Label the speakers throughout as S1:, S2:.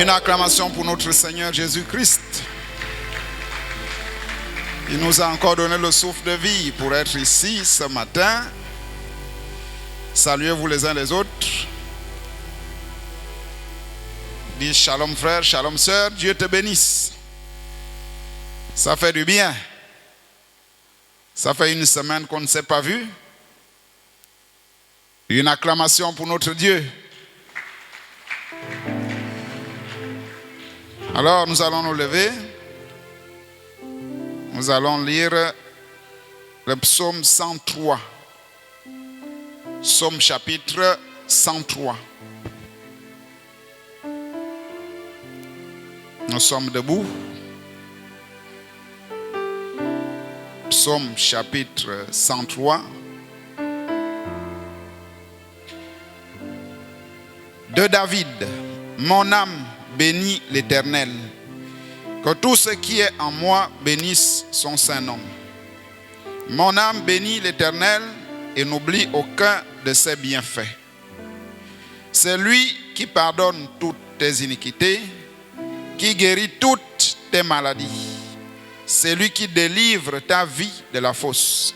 S1: Une acclamation pour notre Seigneur Jésus-Christ. Il nous a encore donné le souffle de vie pour être ici ce matin. Saluez-vous les uns les autres. Dis shalom frère, shalom sœur, Dieu te bénisse. Ça fait du bien. Ça fait une semaine qu'on ne s'est pas vu. Une acclamation pour notre Dieu. Alors nous allons nous lever. Nous allons lire le psaume 103. Psaume chapitre 103. Nous sommes debout. Psaume chapitre 103. De David, mon âme bénit l'Éternel. Que tout ce qui est en moi bénisse son saint nom. Mon âme bénit l'Éternel et n'oublie aucun de ses bienfaits. C'est lui qui pardonne toutes tes iniquités, qui guérit toutes tes maladies. C'est lui qui délivre ta vie de la fosse,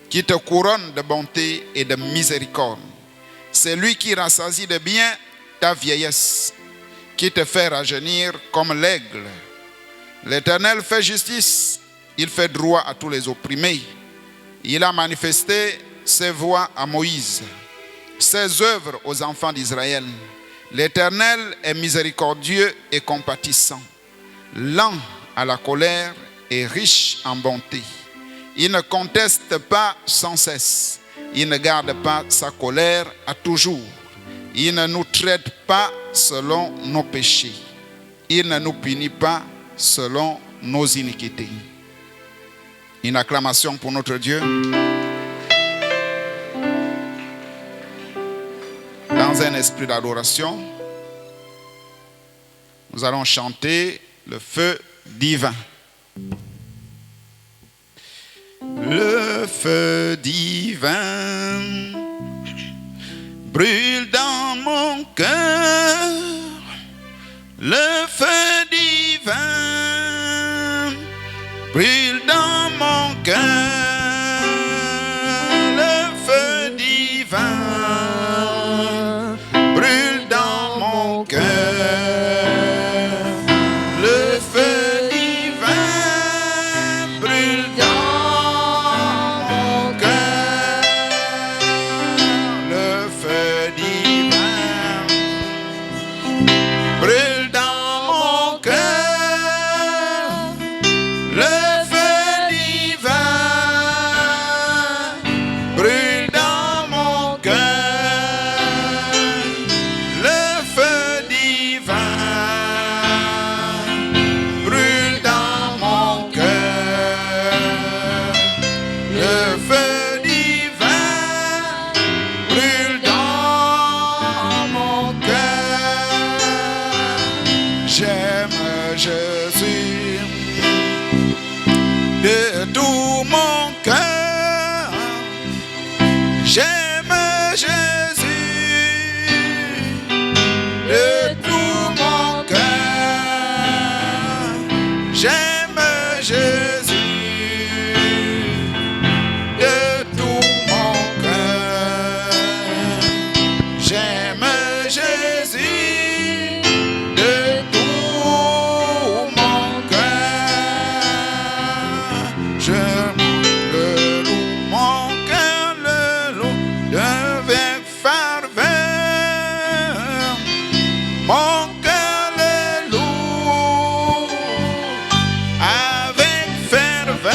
S1: qui te couronne de bonté et de miséricorde. C'est lui qui rassasie de bien ta vieillesse, qui te fait rajeunir comme l'aigle. L'Éternel fait justice, il fait droit à tous les opprimés. Il a manifesté ses voies à Moïse, ses œuvres aux enfants d'Israël. L'Éternel est miséricordieux et compatissant, lent à la colère et riche en bonté. Il ne conteste pas sans cesse, il ne garde pas sa colère à toujours. Il ne nous traite pas selon nos péchés. Il ne nous punit pas selon nos iniquités. Une acclamation pour notre Dieu. Dans un esprit d'adoration, nous allons chanter le feu divin. Le feu divin brûle dans mon cœur. Le feu divin brûle dans mon cœur. Le feu divin brûle dans mon cœur. Le feu divin brûle dans mon cœur. Le feu divin brûle dans mon cœur. Le feu divin brûle dans mon cœur. Le feu divin brûle dans mon cœur. Le feu divin brûle dans mon cœur. J'aime Jésus de tout mon cœur. J'aime Jésus de tout mon cœur. J'aime Jésus de tout mon cœur. J'aime Jésus de tout mon cœur. Je le loue, mon cœur le loue avec ferveur. Mon cœur le loue avec ferveur.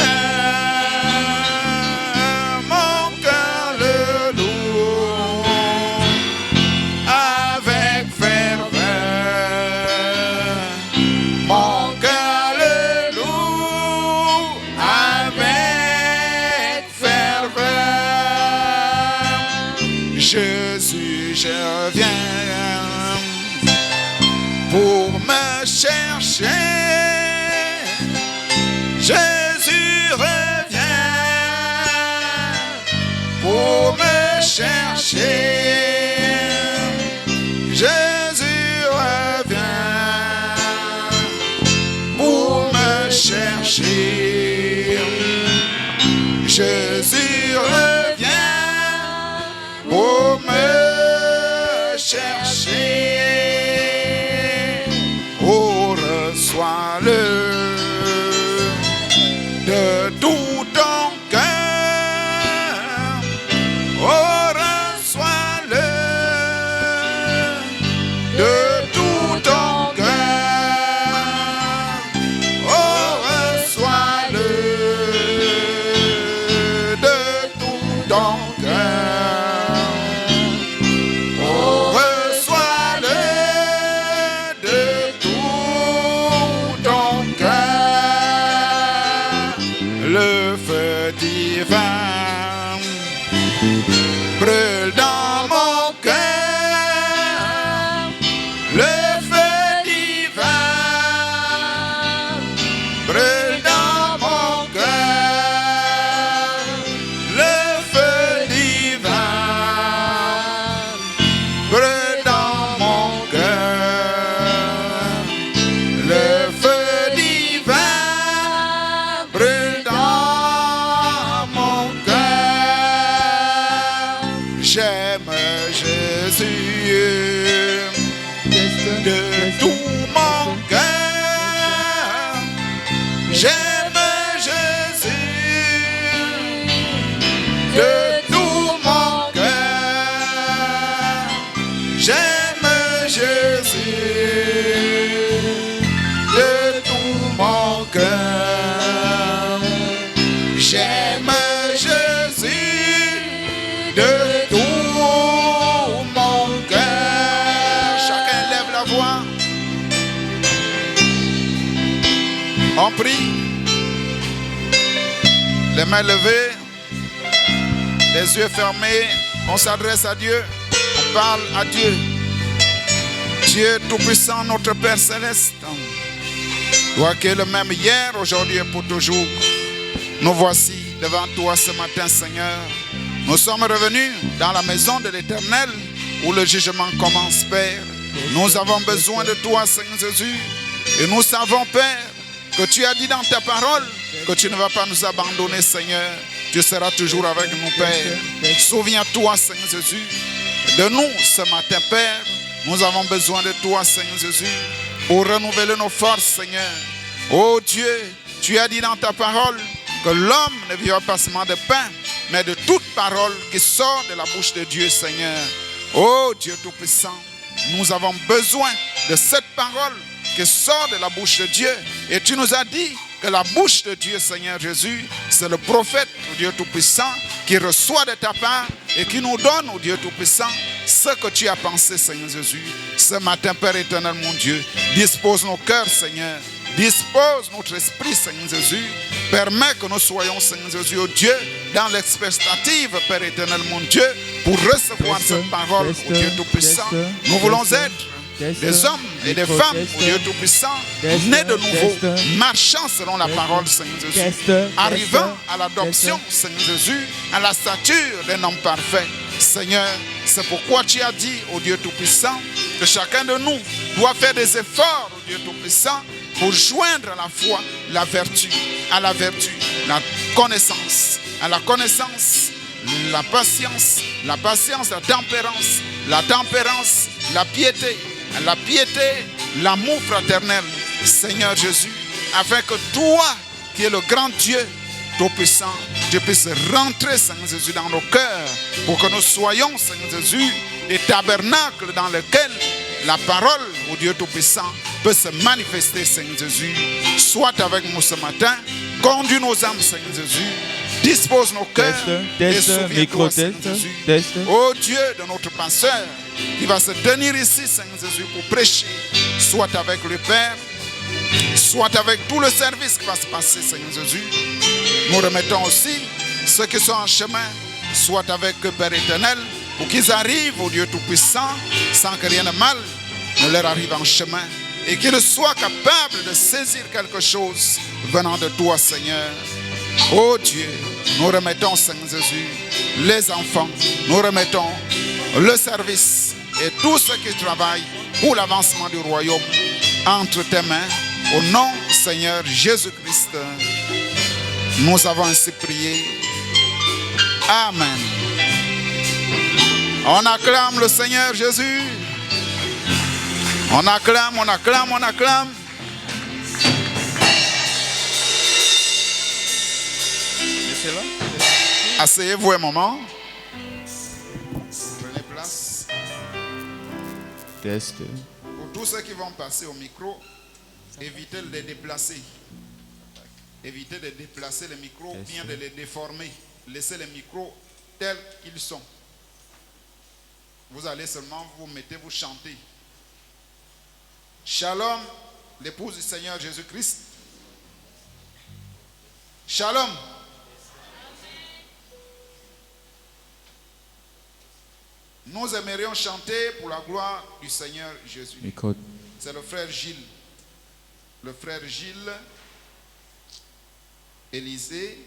S1: Mon cœur le loue avec ferveur. Mon cœur le loue avec ferveur. Jésus, je viens pour me chercher. Jésus revient pour me chercher. Jésus revient chercher. Jésus revient pour me chercher. Oh, reçois-le de tout ton cœur. Oh, reçois-le de tout ton cœur. Oh, reçois-le de tout ton cœur. Oh, reçois-le de tout ton cœur. Le feu divin brûle dans mon cœur. Le feu divin brûle dans mon cœur. Le feu divin brûle dans mon cœur. Le feu divin brûle dans mon cœur. J'aime Jésus de tout mon cœur. J'aime Jésus de tout mon cœur. J'aime Jésus de tout mon cœur. J'aime Jésus de tout mon cœur. Chacun lève la voix. On prie. Les mains levées, les yeux fermés. On s'adresse à Dieu. On parle à Dieu. Dieu Tout-Puissant, notre Père Céleste, toi qui es le même hier, aujourd'hui et pour toujours, nous voici devant toi ce matin, Seigneur. Nous sommes revenus dans la maison de l'Éternel où le jugement commence, Père. Nous avons besoin de toi, Seigneur Jésus. Et nous savons, Père, que tu as dit dans ta parole que tu ne vas pas nous abandonner, Seigneur. Tu seras toujours avec nous, Père. Souviens-toi, Seigneur Jésus, de nous ce matin, Père. Nous avons besoin de toi, Seigneur Jésus, pour renouveler nos forces, Seigneur. Oh Dieu, tu as dit dans ta parole que l'homme ne vivra pas seulement de pain, mais de toute parole qui sort de la bouche de Dieu, Seigneur. Oh Dieu Tout-Puissant, nous avons besoin de cette parole qui sort de la bouche de Dieu. Et tu nous as dit que la bouche de Dieu, Seigneur Jésus, c'est le prophète, oh Dieu Tout-Puissant, qui reçoit de ta part et qui nous donne, oh Dieu Tout-Puissant, ce que tu as pensé, Seigneur Jésus. Ce matin, Père éternel, mon Dieu, dispose nos cœurs, Seigneur. Dispose notre esprit, Seigneur Jésus. Permets que nous soyons, Seigneur Jésus, oh Dieu, dans l'expectative, Père éternel, mon Dieu, pour recevoir cette parole, oh Dieu Tout-Puissant. Nous voulons être des hommes et des femmes, oh Dieu Tout-Puissant, nés de nouveau, marchant selon la parole, Seigneur Jésus, arrivant à l'adoption, Seigneur Jésus, à la stature d'un homme parfait. Seigneur, c'est pourquoi tu as dit, oh Dieu Tout-Puissant, que chacun de nous doit faire des efforts, oh Dieu Tout-Puissant, pour joindre à la foi la vertu, à la vertu, la connaissance, à la connaissance, la patience, la tempérance, la piété, l'amour fraternel, Seigneur Jésus, afin que toi, qui es le grand Dieu Tout-Puissant, tu puisses rentrer, Seigneur Jésus, dans nos cœurs, pour que nous soyons, Seigneur Jésus, des tabernacles dans lesquels la parole, au Dieu Tout-Puissant, peut se manifester, Seigneur Jésus. Sois avec nous ce matin, conduis nos âmes, Seigneur Jésus, dispose nos cœurs et souviens-toi, Seigneur Jésus. Oh Dieu de notre pasteur, qui va se tenir ici, Seigneur Jésus, pour prêcher, soit avec le Père, soit avec tout le service qui va se passer, Seigneur Jésus. Nous remettons aussi ceux qui sont en chemin, soit avec eux, Père éternel, pour qu'ils arrivent au Dieu Tout-Puissant, sans que rien de mal ne leur arrive en chemin, et qu'ils soient capables de saisir quelque chose venant de toi, Seigneur. Oh Dieu, nous remettons, Seigneur Jésus, les enfants, nous remettons le service et tous ceux qui travaillent pour l'avancement du royaume entre tes mains, au nom Seigneur Jésus-Christ, nous avons ainsi prié. Amen. On acclame le Seigneur Jésus. On acclame, on acclame, on acclame. Asseyez-vous un moment. Prenez place.
S2: Test.
S1: Pour tous ceux qui vont passer au micro, évitez de les déplacer. Évitez de déplacer les micros, bien de les déformer. Laissez les micros tels qu'ils sont. Vous allez seulement vous mettez, vous chanter. Shalom, l'épouse du Seigneur Jésus-Christ. Shalom. Nous aimerions chanter pour la gloire du Seigneur Jésus. C'est le frère Gilles. Le frère Gilles Élisée,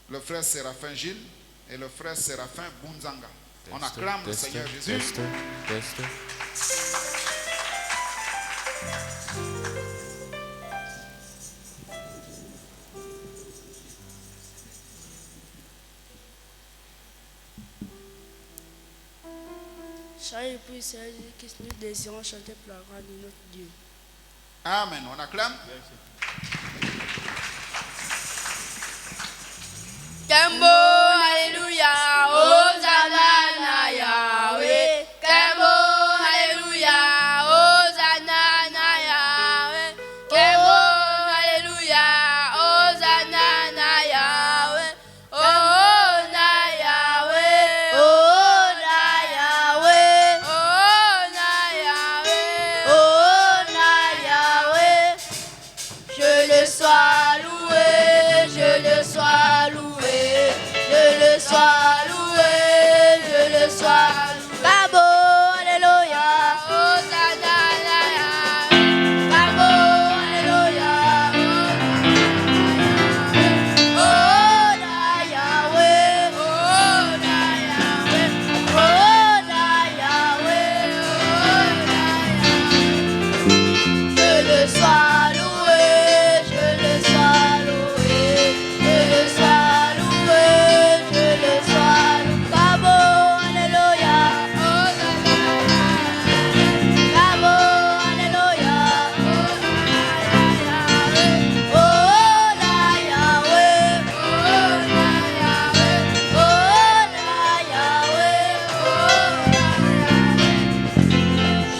S1: le frère Séraphin Gilles et le frère Séraphin Bunzanga. On acclame le Seigneur Jésus.
S3: Chant et puis c'est que nous désirons chanter pour la gloire de notre Dieu.
S1: Amen. On acclame.
S3: Kembo, Alléluia, Hosanna, Yahweh. Kembo, Alléluia, Hosanna, Yahweh. Kembo, Alléluia, Hosanna, Yahweh. Oh, na Yahweh, oh, na Yahweh, oh, na Yahweh, oh, na Yahweh. Je le sois loué, je le sois loué, je le sois loué, je le sois loué. Bravo, alléluia, Hosanna, bravo, alléluia, oh, na Yahweh, oh, na Yahweh, oh, na Yahweh, oh, na Yahweh. Je le sois loué, je le sois loué, je le sois loué, je le sois loué. Bravo, alléluia, bravo, alléluia, oh, na Yahweh, oh, na Yahweh, oh, na Yahweh, oh, na Yahweh.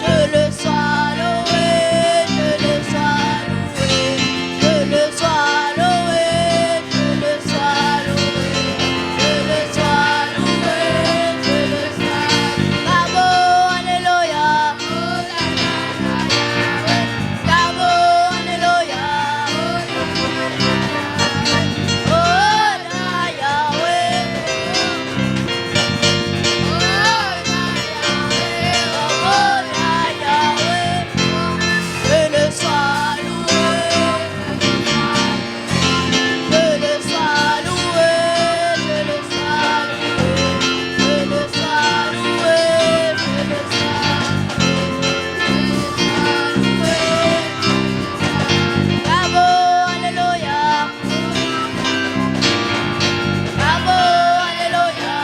S3: Je le sois loué, je le sois loué, je le sois loué, je le sois loué, je le sois loué, je le sois. Bravo, alléluia, bravo, alléluia, oh, na Yahweh, oh, na Yahweh, je le sois loué, je le sois loué, je le sois loué, je le sois loué, je le sois loué. Bravo, alléluia, bravo, alléluia,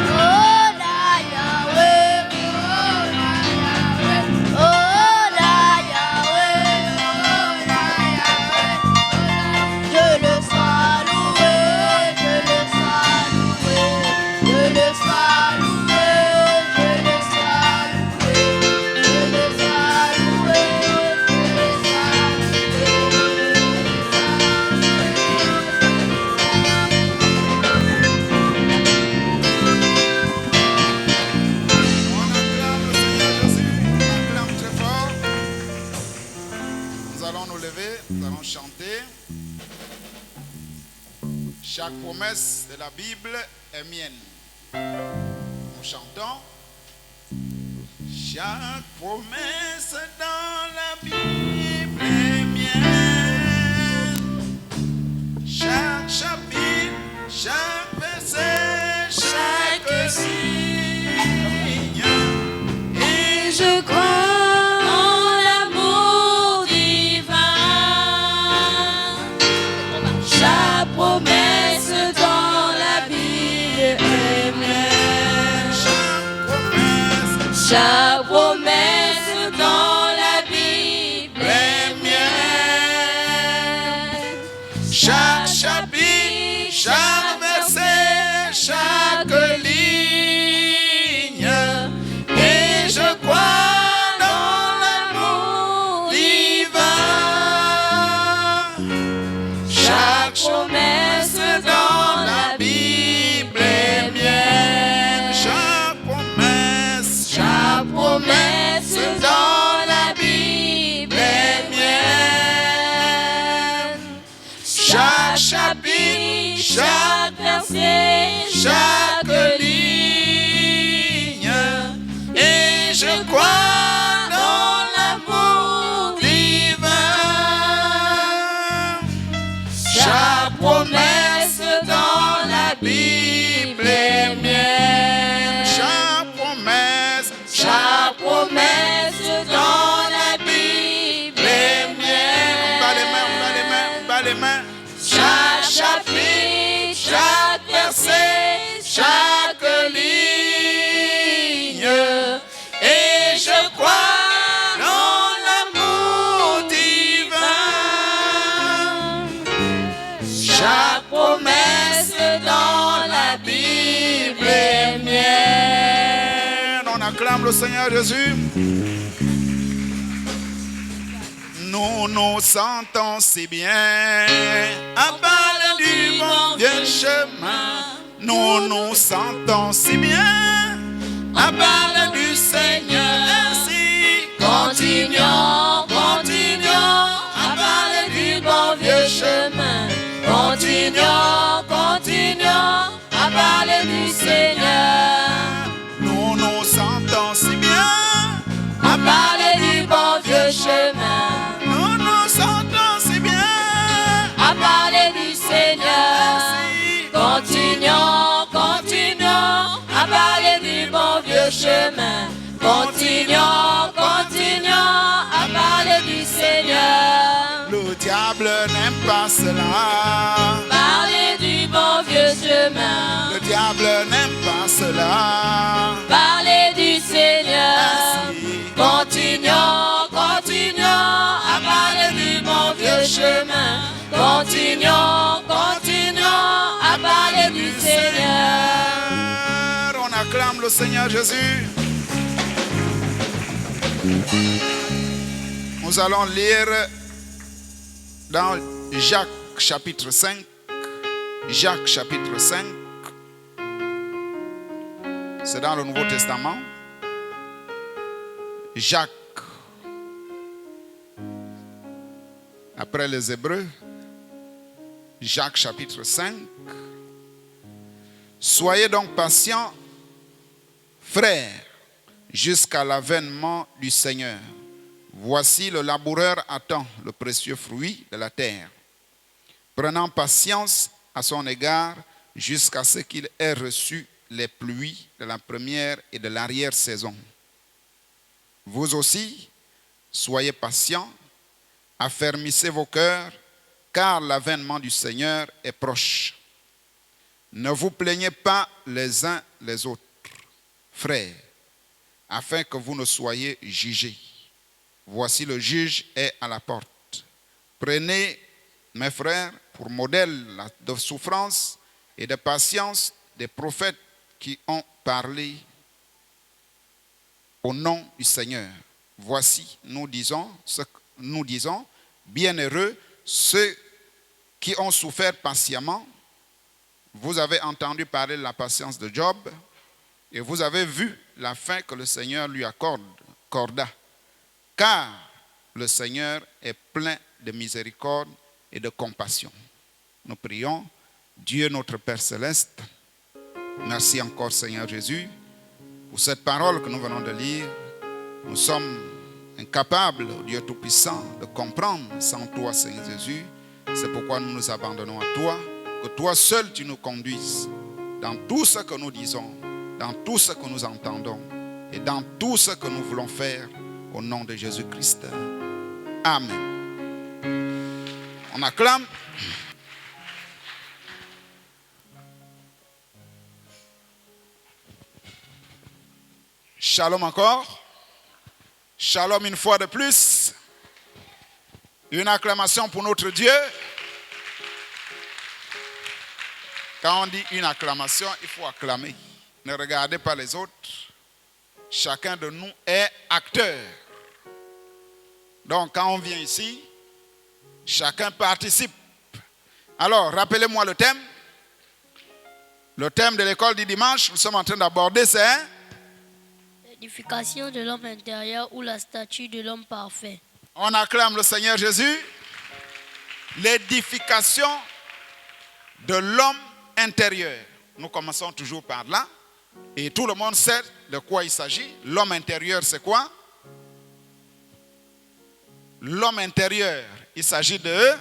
S3: oh, na Yahweh, oh, na Yahweh, je le sois loué, je le sois loué, je le sois loué, je le sois loué, je le sois loué,
S1: On acclame le Seigneur Jésus. On acclame très fort. Nous allons nous lever, nous allons chanter. Chaque promesse de la Bible est mienne. Nous chantons. Chaque promesse dans la Bible est mienne. Chaque chapitre, chaque verset, chaque signe. Et
S3: je crois en l'amour Chaque promesse dans la Bible est mienne.
S1: Chaque chapitre, chaque verset, chaque ligne. Et je crois dans l'amour divin. Chaque
S3: Promesse
S1: dans la Bible est mienne. Chaque promesse
S3: dans la Bible est mienne.
S1: chaque chapitre,
S3: Chaque verset,
S1: chaque ligne. Et je crois dans l'amour divin. Chaque promesse dans la Bible est mienne. Chaque promesse
S3: dans la Bible est mienne.
S1: Bas les mains, bas les mains, bas les mains.
S3: Chaque chapitre, chaque verset, chaque ligne.
S1: Et je crois dans l'amour divin.
S3: Chaque promesse dans la Bible est mienne.
S1: On acclame le Seigneur Jésus. Nous nous sentons si bien à parler du bon vieux chemin. Nous nous sentons si bien à parler du Seigneur. Ainsi,
S3: Continuons, continuons à parler du bon vieux chemin. Continuons, continuons à parler du Seigneur.
S1: nous nous sentons si bien
S3: À parler du bon vieux chemin.
S1: nous nous sentons si bien
S3: À parler du Seigneur.
S1: Ainsi,
S3: Continuons, continuons à parler du bon vieux chemin. Continuons, continuons à parler du Seigneur.
S1: le diable n'aime pas cela.
S3: Parler du bon vieux chemin.
S1: Le diable n'aime pas cela.
S3: Parler du Seigneur.
S1: Ainsi,
S3: Continuons, continuons à parler du bon vieux chemin. Continuons, continuons à parler du Seigneur.
S1: On acclame le Seigneur Jésus. Nous allons lire dans Jacques chapitre 5. Jacques chapitre 5. C'est dans le Nouveau Testament. Jacques. Après les Hébreux. Jacques chapitre 5. Soyez donc patients, frères, jusqu'à l'avènement du Seigneur. Voici le laboureur attend le précieux fruit de la terre, prenant patience à son égard jusqu'à ce qu'il ait reçu les pluies de la première et de l'arrière-saison. Vous aussi, soyez patients, affermissez vos cœurs, car l'avènement du Seigneur est proche. Ne vous plaignez pas les uns les autres, frères, afin que vous ne soyez jugés. Voici le juge est à la porte. Prenez, mes frères, pour modèle de souffrance et de patience des prophètes qui ont parlé au nom du Seigneur. Voici, nous disons, bienheureux ceux qui ont souffert patiemment. Vous avez entendu parler de la patience de Job et vous avez vu la fin que le Seigneur lui accorda. Car le Seigneur est plein de miséricorde et de compassion. Nous prions, Dieu notre Père Céleste, merci encore Seigneur Jésus pour cette parole que nous venons de lire. Nous sommes incapables, Dieu Tout-Puissant, de comprendre sans toi Seigneur Jésus. C'est pourquoi nous nous abandonnons à toi, que toi seul tu nous conduises dans tout ce que nous disons, dans tout ce que nous entendons et dans tout ce que nous voulons faire. Au nom de Jésus-Christ. Amen. On acclame. Shalom encore. Shalom une fois de plus. Une acclamation pour notre Dieu. Quand on dit une acclamation, il faut acclamer. Ne regardez pas les autres. Chacun de nous est acteur. Donc quand on vient ici, chacun participe. Alors, rappelez-moi le thème. Le thème de l'école du dimanche, nous sommes en train d'aborder, c'est
S3: L'édification de l'homme intérieur ou la statue de l'homme parfait.
S1: on acclame le Seigneur Jésus. L'édification de l'homme intérieur. Nous commençons toujours par là. Et tout le monde sait de quoi il s'agit. L'homme intérieur, c'est quoi? L'homme intérieur, il s'agit de...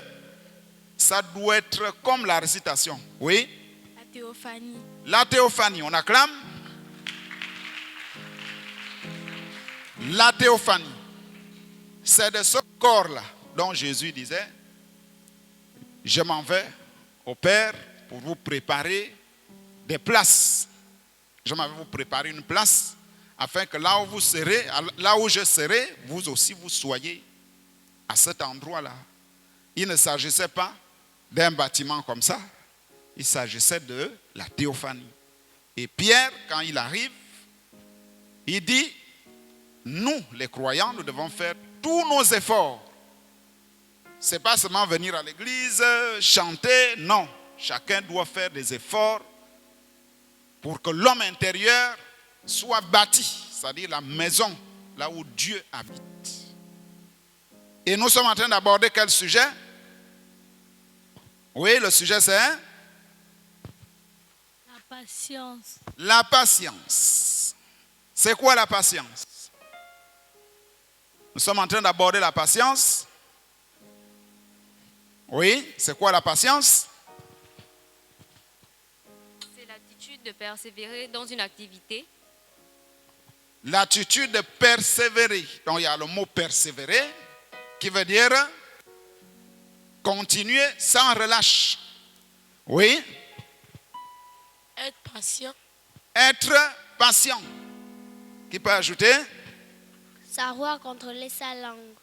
S1: Ça doit être comme la récitation. Oui?
S3: La théophanie.
S1: La théophanie, on acclame. La théophanie, c'est de ce corps-là dont Jésus disait, je m'en vais au Père pour vous préparer des places. Je m'en vais vous préparer une place afin que là où vous serez, là où je serai, vous aussi vous soyez à cet endroit-là. Il ne s'agissait pas d'un bâtiment comme ça. Il s'agissait de la théophanie. Et Pierre, quand il arrive, il dit, nous, les croyants, nous devons faire tous nos efforts. Ce n'est pas seulement venir à l'église, chanter, non. Chacun doit faire des efforts pour que l'homme intérieur soit bâti, c'est-à-dire la maison, là où Dieu habite. Et nous sommes en train d'aborder quel sujet? Oui, le sujet c'est
S3: La patience.
S1: la patience. C'est quoi la patience? Nous sommes en train d'aborder la patience. Oui, c'est quoi la patience?
S2: C'est l'attitude de persévérer dans une activité.
S1: L'attitude de persévérer. Donc il y a le mot persévérer qui veut dire continuer sans relâche. Oui.
S3: Être patient.
S1: Être patient. Qui peut ajouter?
S3: Savoir contrôler sa langue.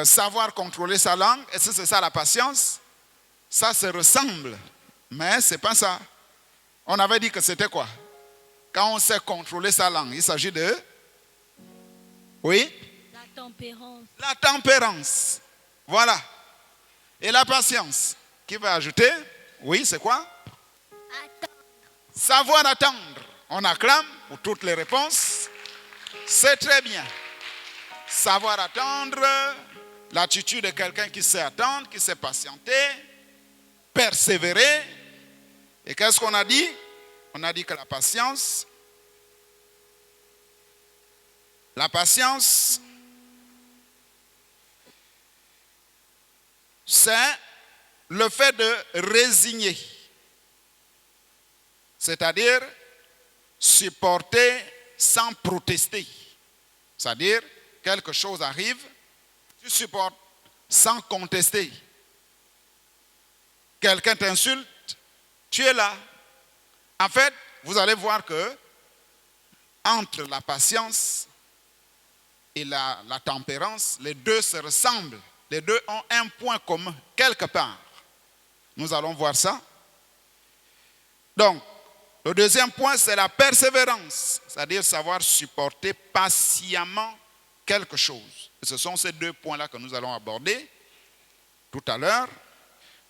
S1: Savoir contrôler sa langue. Est-ce que c'est ça la patience? Ça se ressemble. Mais ce n'est pas ça. On avait dit que c'était quoi? Quand on sait contrôler sa langue, il s'agit de... Oui?
S3: La tempérance.
S1: La tempérance. Voilà. Et la patience. Qui va ajouter? Oui, c'est quoi?
S3: Attendre.
S1: Savoir attendre. On acclame pour toutes les réponses. C'est très bien. Savoir attendre, l'attitude de quelqu'un qui sait attendre, qui sait patienter, persévérer. Et qu'est-ce qu'on a dit? On a dit que la patience, c'est le fait de résigner. C'est-à-dire supporter sans protester. C'est-à-dire, quelque chose arrive, tu supportes sans contester. Quelqu'un t'insulte, tu es là. En fait, vous allez voir que entre la patience et la tempérance, les deux se ressemblent. Les deux ont un point commun, quelque part. Nous allons voir ça. Donc, le deuxième point, c'est la persévérance, c'est-à-dire savoir supporter patiemment quelque chose. Et ce sont ces deux points-là que nous allons aborder tout à l'heure.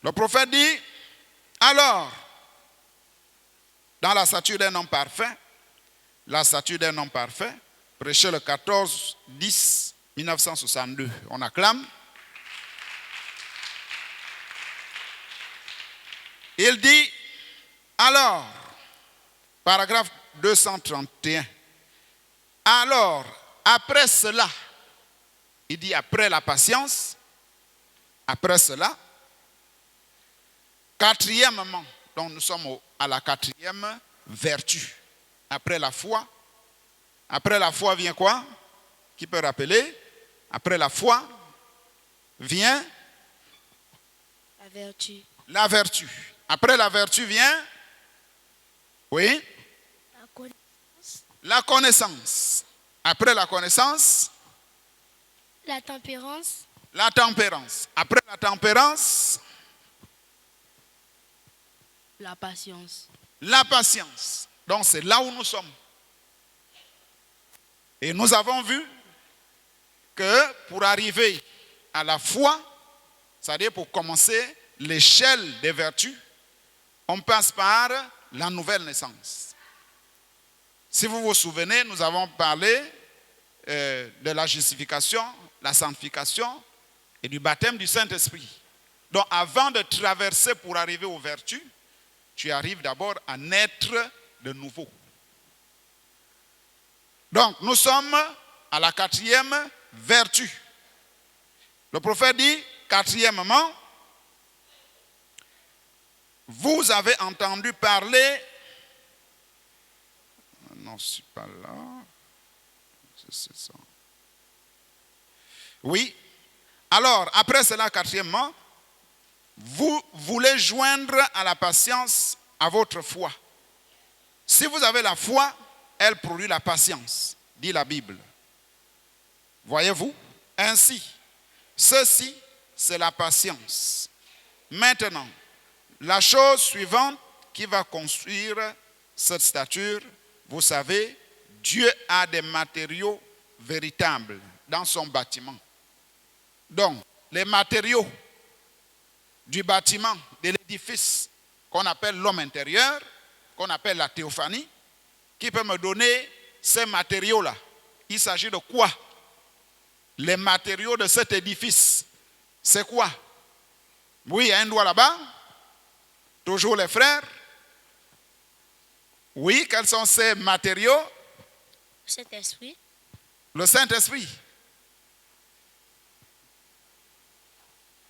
S1: Le prophète dit, alors, dans la statue d'un homme parfait, prêché le 14-10-1962, on acclame. Il dit, alors, paragraphe 231. Alors, après cela, il dit après la patience, après cela, quatrièmement, donc nous sommes à la quatrième vertu. Après la foi vient quoi? Qui peut rappeler? Après la foi vient
S3: La vertu.
S1: la vertu. Après la vertu vient, oui,
S3: La connaissance.
S1: la connaissance. Après la connaissance,
S3: La tempérance.
S1: la tempérance. Après la tempérance,
S3: La patience.
S1: la patience. Donc c'est là où nous sommes. Et nous avons vu que pour arriver à la foi, c'est-à-dire pour commencer l'échelle des vertus, on passe par la nouvelle naissance. Si vous vous souvenez, nous avons parlé de la justification, la sanctification et du baptême du Saint-Esprit. Donc avant de traverser pour arriver aux vertus, tu arrives d'abord à naître de nouveau. Donc nous sommes à la 4e vertu. Le prophète dit, quatrièmement, vous avez entendu parler. Non, je ne suis pas là. C'est ça. Oui. Alors, après cela, quatrièmement, vous voulez joindre à la patience à votre foi. Si vous avez la foi, elle produit la patience, dit la Bible. Voyez-vous? Ainsi, ceci, c'est la patience. Maintenant, la chose suivante qui va construire cette stature, vous savez, Dieu a des matériaux véritables dans son bâtiment. Donc, les matériaux du bâtiment, de l'édifice qu'on appelle l'homme intérieur, qu'on appelle la théophanie, qui peut me donner ces matériaux-là. Il s'agit de quoi? Les matériaux de cet édifice, c'est quoi? Oui, il y a un doigt là-bas. Toujours les frères. Oui, quels sont ces matériaux?
S3: Saint-Esprit.
S1: Le Saint-Esprit.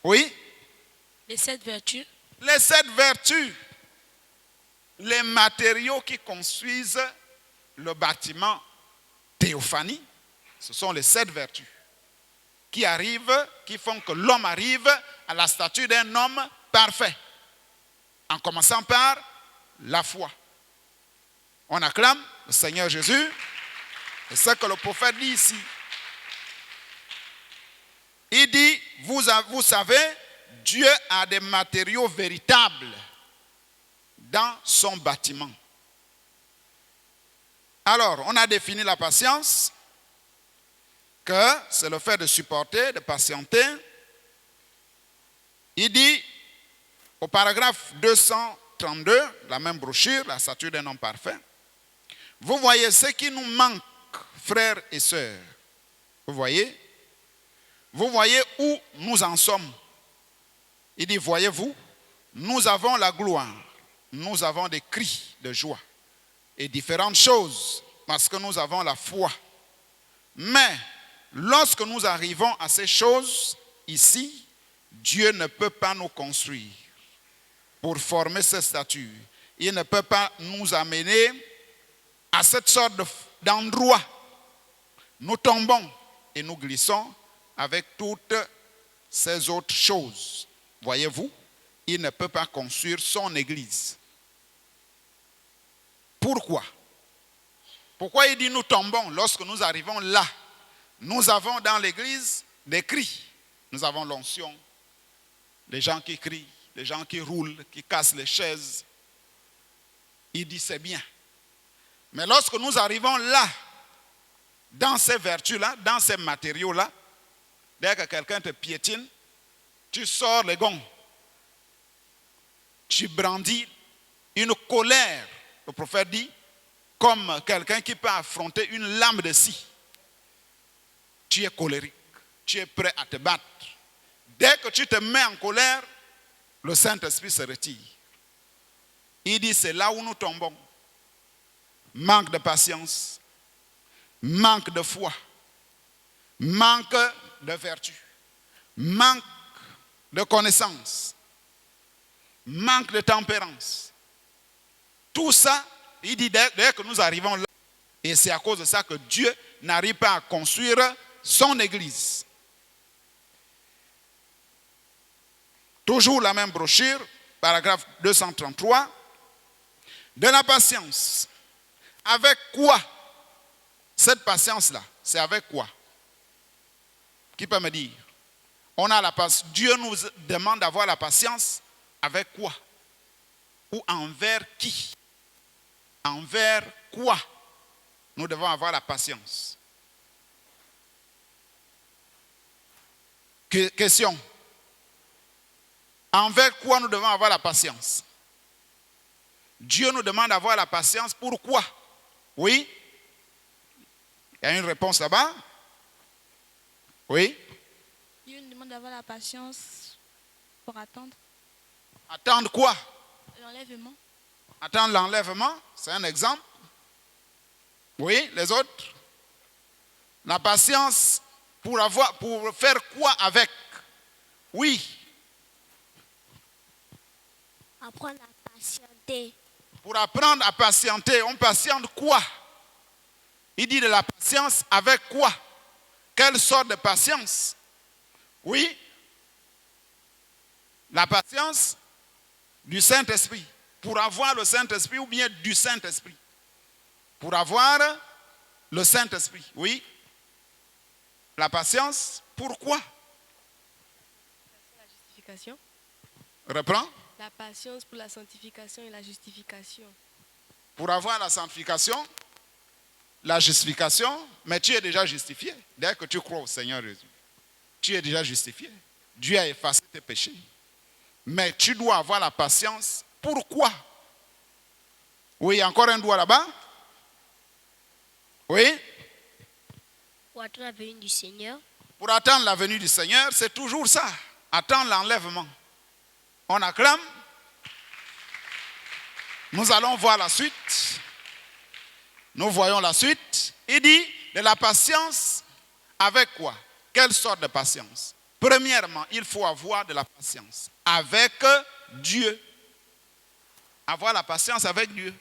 S1: Oui.
S3: Les 7 vertus.
S1: Les 7 vertus. Les matériaux qui construisent le bâtiment théophanie, ce sont les 7 vertus qui arrivent, qui font que l'homme arrive à la stature d'un homme parfait. En commençant par la foi. On acclame le Seigneur Jésus. C'est ce que le prophète dit ici. Il dit, vous savez, Dieu a des matériaux véritables dans son bâtiment. Alors, on a défini la patience, que c'est le fait de supporter, de patienter. Il dit, au paragraphe 232, la même brochure, la stature d'un homme parfait, vous voyez ce qui nous manque, frères et sœurs. Vous voyez où nous en sommes. Il dit, voyez-vous, nous avons la gloire, nous avons des cris de joie et différentes choses parce que nous avons la foi. Mais lorsque nous arrivons à ces choses ici, Dieu ne peut pas nous construire pour former cette stature. Il ne peut pas nous amener à cette sorte d'endroit. Nous tombons et nous glissons avec toutes ces autres choses. Voyez-vous, il ne peut pas construire son église. Pourquoi? Pourquoi il dit nous tombons lorsque nous arrivons là? Nous avons dans l'église des cris. Nous avons l'onction. Les gens qui crient, les gens qui roulent, qui cassent les chaises. Il dit c'est bien. Mais lorsque nous arrivons là, dans ces vertus-là, dans ces matériaux-là, dès que quelqu'un te piétine, tu sors les gonds. Tu brandis une colère, le prophète dit, comme quelqu'un qui peut affronter une lame de scie. Tu es colérique, tu es prêt à te battre. Dès que tu te mets en colère, le Saint-Esprit se retire. Il dit, c'est là où nous tombons. Manque de patience, manque de foi, manque de vertu, manque de connaissance, manque de tempérance. Tout ça, il dit, dès que nous arrivons là, et c'est à cause de ça que Dieu n'arrive pas à construire son église. Toujours la même brochure, paragraphe 233. De la patience. Avec quoi Cette patience-là, c'est avec quoi? Qui peut me dire? On a la patience. Dieu nous demande d'avoir la patience avec quoi? Ou envers qui? Envers quoi nous devons avoir la patience? Question. Envers quoi nous devons avoir la patience? Dieu nous demande d'avoir la patience. Pourquoi? Oui? Il y a une réponse là-bas? Oui?
S3: Dieu nous demande d'avoir la patience pour attendre
S1: Attendre quoi?
S3: l'enlèvement.
S1: Attendre l'enlèvement, c'est un exemple. Oui, les autres? La patience pour faire quoi avec? Oui.
S3: Apprendre à patienter.
S1: Pour apprendre à patienter, on patiente quoi? Il dit de la patience avec quoi? Quelle sorte de patience? Oui. La patience du Saint-Esprit. Pour avoir le Saint-Esprit ou bien du Saint-Esprit? Pour avoir le Saint-Esprit, oui. La patience, pourquoi?
S4: La justification.
S1: Reprends.
S4: La patience pour la sanctification et la justification.
S1: Pour avoir la sanctification, la justification, mais tu es déjà justifié. Dès que tu crois au Seigneur Jésus, tu es déjà justifié. Dieu a effacé tes péchés. Mais tu dois avoir la patience. Pourquoi? Oui, il y a encore un doigt là-bas. Oui?
S3: Pour attendre la venue du Seigneur.
S1: Pour attendre la venue du Seigneur, c'est toujours ça. Attendre l'enlèvement. On acclame. Nous allons voir la suite. Nous voyons la suite. Il dit de la patience avec quoi? Quelle sorte de patience? Premièrement, il faut avoir de la patience avec Dieu. Avoir la patience avec Dieu.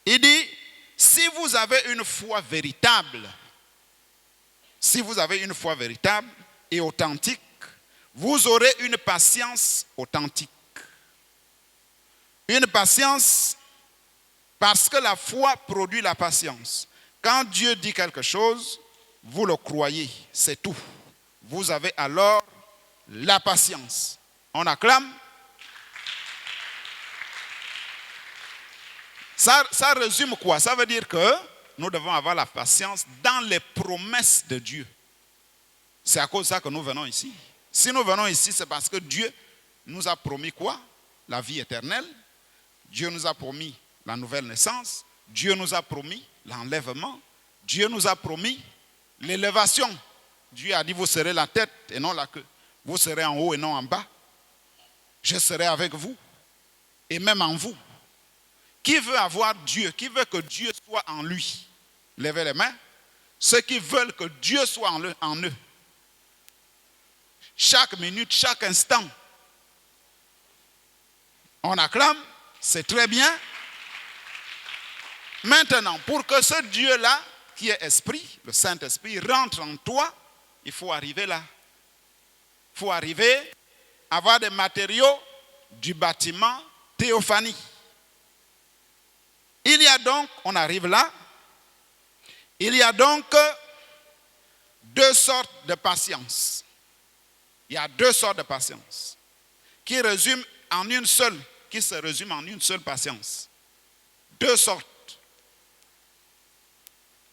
S1: Il dit, si vous avez une foi véritable, si vous avez une foi véritable et authentique, vous aurez une patience authentique. Une patience parce que la foi produit la patience. Quand Dieu dit quelque chose, vous le croyez, c'est tout. Vous avez alors la patience. On acclame. Ça résume quoi? Ça veut dire que nous devons avoir la patience dans les promesses de Dieu. C'est à cause de ça que nous venons ici. Si nous venons ici, c'est parce que Dieu nous a promis quoi? La vie éternelle. Dieu nous a promis la nouvelle naissance. Dieu nous a promis l'enlèvement. Dieu nous a promis l'élévation. Dieu a dit, vous serez la tête et non la queue. Vous serez en haut et non en bas. Je serai avec vous et même en vous. Qui veut avoir Dieu? Qui veut que Dieu soit en lui? Levez les mains. Ceux qui veulent que Dieu soit en eux. Chaque minute, chaque instant. On acclame, c'est très bien. Maintenant, pour que ce Dieu-là, qui est esprit, le Saint-Esprit, rentre en toi, il faut arriver là. Il faut arriver à avoir des matériaux du bâtiment théophanie. Il y a donc, on arrive là, il y a donc deux sortes de patience. Il y a deux sortes de patience qui se résument en une seule patience. Deux sortes.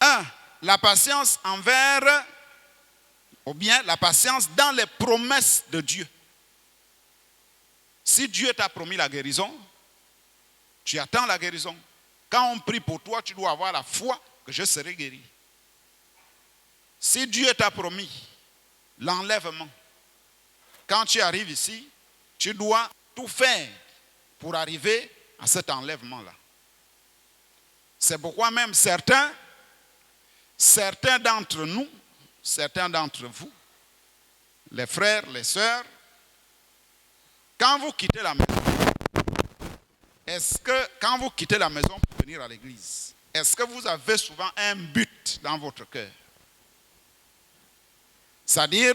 S1: Un, la patience envers, ou bien la patience dans les promesses de Dieu. Si Dieu t'a promis la guérison, tu attends la guérison. Quand on prie pour toi, tu dois avoir la foi que je serai guéri. Si Dieu t'a promis l'enlèvement, quand tu arrives ici, tu dois tout faire pour arriver à cet enlèvement-là. C'est pourquoi même certains d'entre nous, certains d'entre vous, les frères, les sœurs, quand vous quittez la maison, quand vous quittez la maison pour venir à l'église, est-ce que vous avez souvent un but dans votre cœur? C'est-à-dire,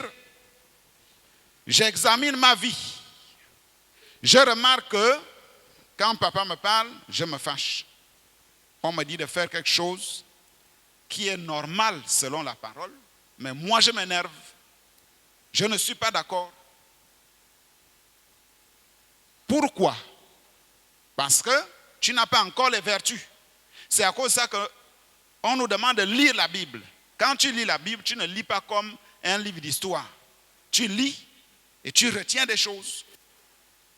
S1: j'examine ma vie. Je remarque que quand papa me parle, je me fâche. on me dit de faire quelque chose qui est normal selon la parole, mais moi je m'énerve. Je ne suis pas d'accord. Pourquoi? Parce que tu n'as pas encore les vertus. C'est à cause de ça qu'on nous demande de lire la Bible. Quand tu lis la Bible, tu ne lis pas comme un livre d'histoire. Tu lis et tu retiens des choses.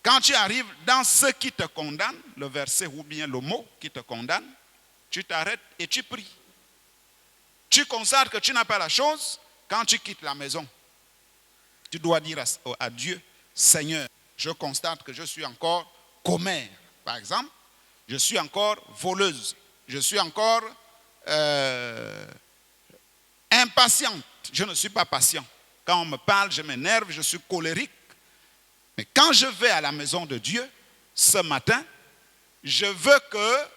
S1: Quand tu arrives dans ce qui te condamne, le verset ou bien le mot qui te condamne, tu t'arrêtes et tu pries. Tu constates que tu n'as pas la chose. Quand tu quittes la maison, tu dois dire à Dieu, Seigneur, je constate que je suis encore commère, par exemple. Je suis encore voleuse. Je suis encore impatiente. Je ne suis pas patient. Quand on me parle, je m'énerve, je suis colérique. Mais quand je vais à la maison de Dieu, ce matin, je veux que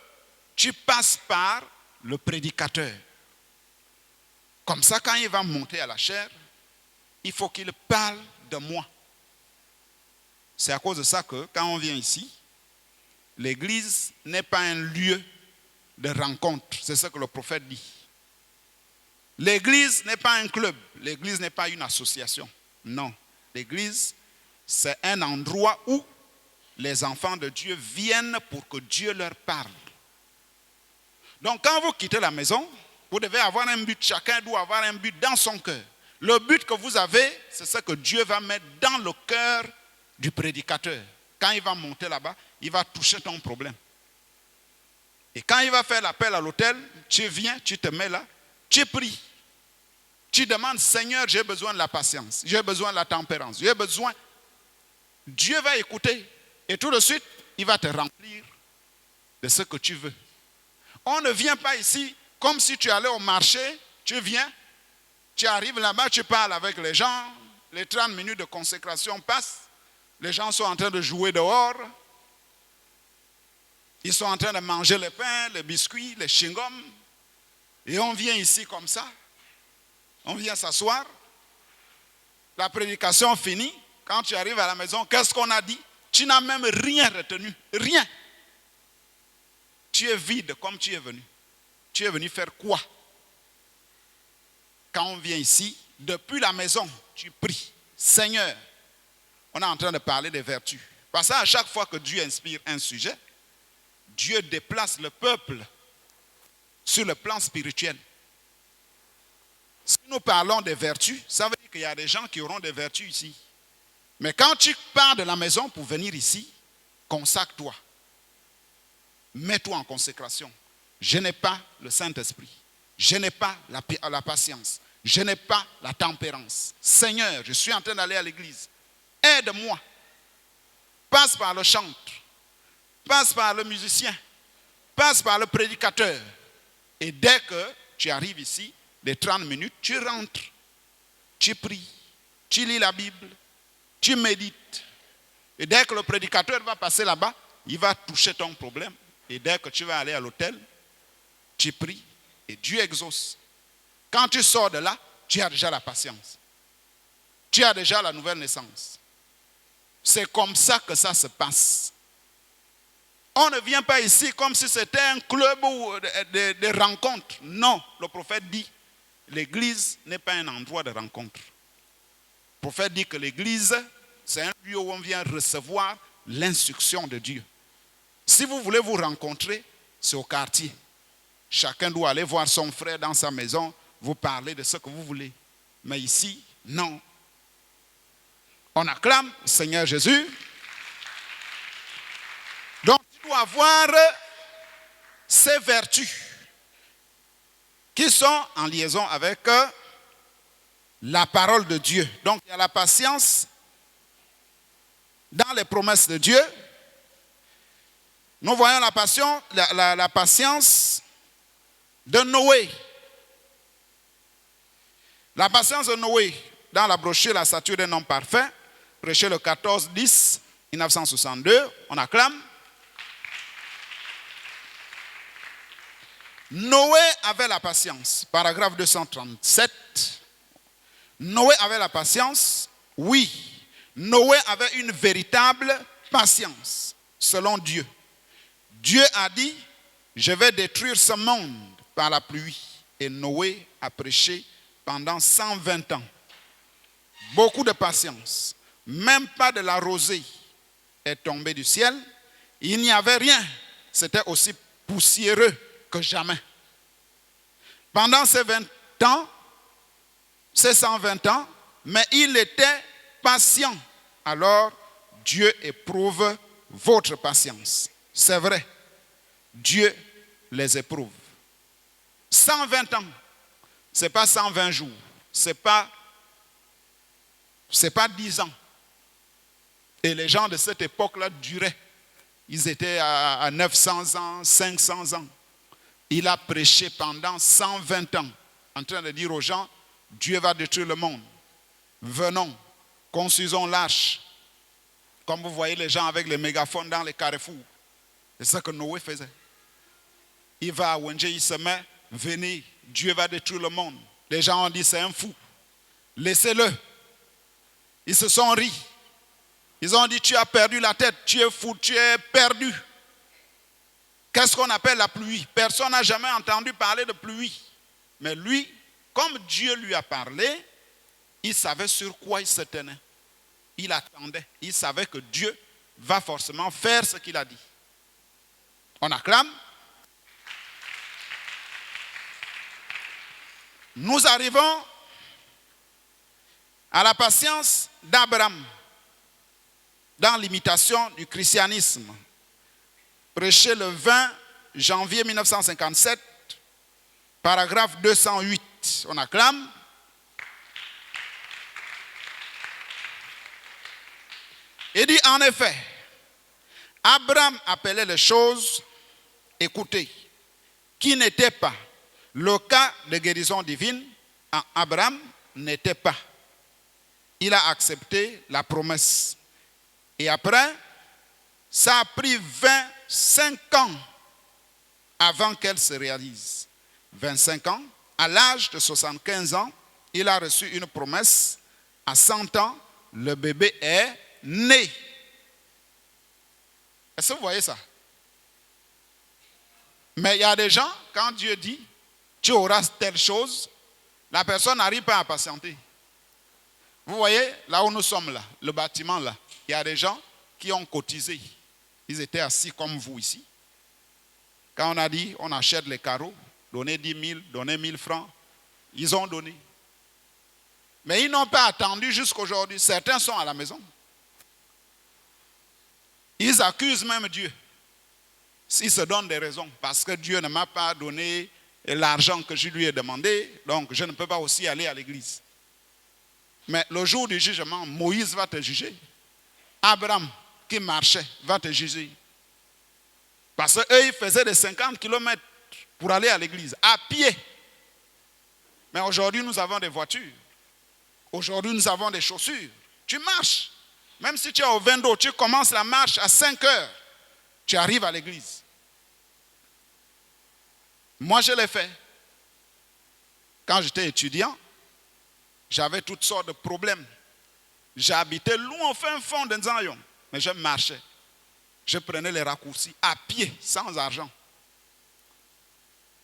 S1: tu passes par le prédicateur. Comme ça, quand il va monter à la chair, il faut qu'il parle de moi. C'est à cause de ça que quand on vient ici, l'église n'est pas un lieu de rencontre. C'est ce que le prophète dit. L'église n'est pas un club. L'église n'est pas une association. Non. L'église, c'est un endroit où les enfants de Dieu viennent pour que Dieu leur parle. Donc quand vous quittez la maison, vous devez avoir un but. Chacun doit avoir un but dans son cœur. Le but que vous avez, c'est ce que Dieu va mettre dans le cœur du prédicateur. Quand il va monter là-bas, il va toucher ton problème. Et quand il va faire l'appel à l'autel, tu viens, tu te mets là, tu pries. Tu demandes, Seigneur, j'ai besoin de la patience, j'ai besoin de la tempérance, j'ai besoin. Dieu va écouter et tout de suite, il va te remplir de ce que tu veux. On ne vient pas ici comme si tu allais au marché, tu viens, tu arrives là-bas, tu parles avec les gens, les 30 minutes de consécration passent, les gens sont en train de jouer dehors, ils sont en train de manger le pain, les biscuits, les chewing-gums, et on vient ici comme ça, on vient s'asseoir, la prédication finie, quand tu arrives à la maison, qu'est-ce qu'on a dit? Tu n'as même rien retenu, rien. Tu es vide comme tu es venu. Tu es venu faire quoi? Quand on vient ici, depuis la maison, tu pries. Seigneur, on est en train de parler des vertus. Parce qu'à chaque fois que Dieu inspire un sujet, Dieu déplace le peuple sur le plan spirituel. Si nous parlons des vertus, ça veut dire qu'il y a des gens qui auront des vertus ici. Mais quand tu pars de la maison pour venir ici, consacre-toi. Mets-toi en consécration. Je n'ai pas le Saint-Esprit. Je n'ai pas la patience. Je n'ai pas la tempérance. Seigneur, je suis en train d'aller à l'église. Aide-moi. Passe par le chantre. Passe par le musicien. Passe par le prédicateur. Et dès que tu arrives ici, les 30 minutes, tu rentres. Tu pries. Tu lis la Bible. Tu médites. Et dès que le prédicateur va passer là-bas, il va toucher ton problème. Et dès que tu vas aller à l'autel, tu pries et Dieu exauce. Quand tu sors de là, tu as déjà la patience. Tu as déjà la nouvelle naissance. C'est comme ça que ça se passe. On ne vient pas ici comme si c'était un club de rencontres. Non, le prophète dit, l'église n'est pas un endroit de rencontre. Le prophète dit que l'église, c'est un lieu où on vient recevoir l'instruction de Dieu. Si vous voulez vous rencontrer, c'est au quartier. Chacun doit aller voir son frère dans sa maison, vous parler de ce que vous voulez. Mais ici, non. On acclame Seigneur Jésus. Donc, tu dois avoir ces vertus qui sont en liaison avec la parole de Dieu. Donc, il y a la patience dans les promesses de Dieu. Nous voyons la patience de Noé. La patience de Noé dans la brochure La stature d'un homme parfait, prêché le 14-10 1962, on acclame. Noé avait la patience, paragraphe 237. Noé avait la patience, oui. Noé avait une véritable patience, selon Dieu. Dieu a dit, je vais détruire ce monde par la pluie. Et Noé a prêché pendant 120 ans. Beaucoup de patience. Même pas de la rosée est tombée du ciel. Il n'y avait rien. C'était aussi poussiéreux que jamais. Pendant ces 20 ans, ces 120 ans, mais il était patient. Alors, Dieu éprouve votre patience. C'est vrai. Dieu les éprouve. 120 ans. Ce n'est pas 120 jours. Ce n'est pas 10 ans. Et les gens de cette époque-là duraient. Ils étaient à 900 ans, 500 ans. Il a prêché pendant 120 ans, en train de dire aux gens, Dieu va détruire le monde. Venons, construisons l'arche. Comme vous voyez les gens avec les mégaphones dans les carrefours. C'est ça que Noé faisait. Il va à Wenje, il se met, venez, Dieu va détruire le monde. Les gens ont dit, c'est un fou. Laissez-le. Ils se sont ris. Ils ont dit, tu as perdu la tête, tu es fou, tu es perdu. Qu'est-ce qu'on appelle la pluie? Personne n'a jamais entendu parler de pluie. Mais lui, comme Dieu lui a parlé, il savait sur quoi il se tenait. Il attendait. Il savait que Dieu va forcément faire ce qu'il a dit. On acclame. Nous arrivons à la patience d'Abraham dans l'imitation du christianisme. Prêché le 20 janvier 1957, paragraphe 208. On acclame. Il dit en effet, Abraham appelait les choses, écoutez, qui n'étaient pas. Le cas de guérison divine en Abraham n'était pas. Il a accepté la promesse. Et après, ça a pris 25 ans avant qu'elle se réalise. 25 ans, à l'âge de 75 ans, il a reçu une promesse. À 100 ans, le bébé est né. Est-ce que vous voyez ça? Mais il y a des gens, quand Dieu dit, tu auras telle chose, la personne n'arrive pas à patienter. Vous voyez, là où nous sommes là, le bâtiment là, il y a des gens qui ont cotisé. Ils étaient assis comme vous ici. Quand on a dit, on achète les carreaux, donnez 10 000, donnez 1000 francs, ils ont donné. Mais ils n'ont pas attendu jusqu'aujourd'hui. Certains sont à la maison. Ils accusent même Dieu. Ils se donnent des raisons. Parce que Dieu ne m'a pas donné l'argent que je lui ai demandé, donc je ne peux pas aussi aller à l'église. Mais le jour du jugement, Moïse va te juger. Abraham, qui marchait, va te juger. Parce qu'eux, ils faisaient des 50 km pour aller à l'église, à pied. Mais aujourd'hui, nous avons des voitures. Aujourd'hui, nous avons des chaussures. Tu marches. Même si tu es au vin d'eau, tu commences la marche à 5 heures. Tu arrives à l'église. Moi, je l'ai fait. Quand j'étais étudiant, j'avais toutes sortes de problèmes. J'habitais loin au fin fond de Nzanyon, mais je marchais. Je prenais les raccourcis à pied, sans argent.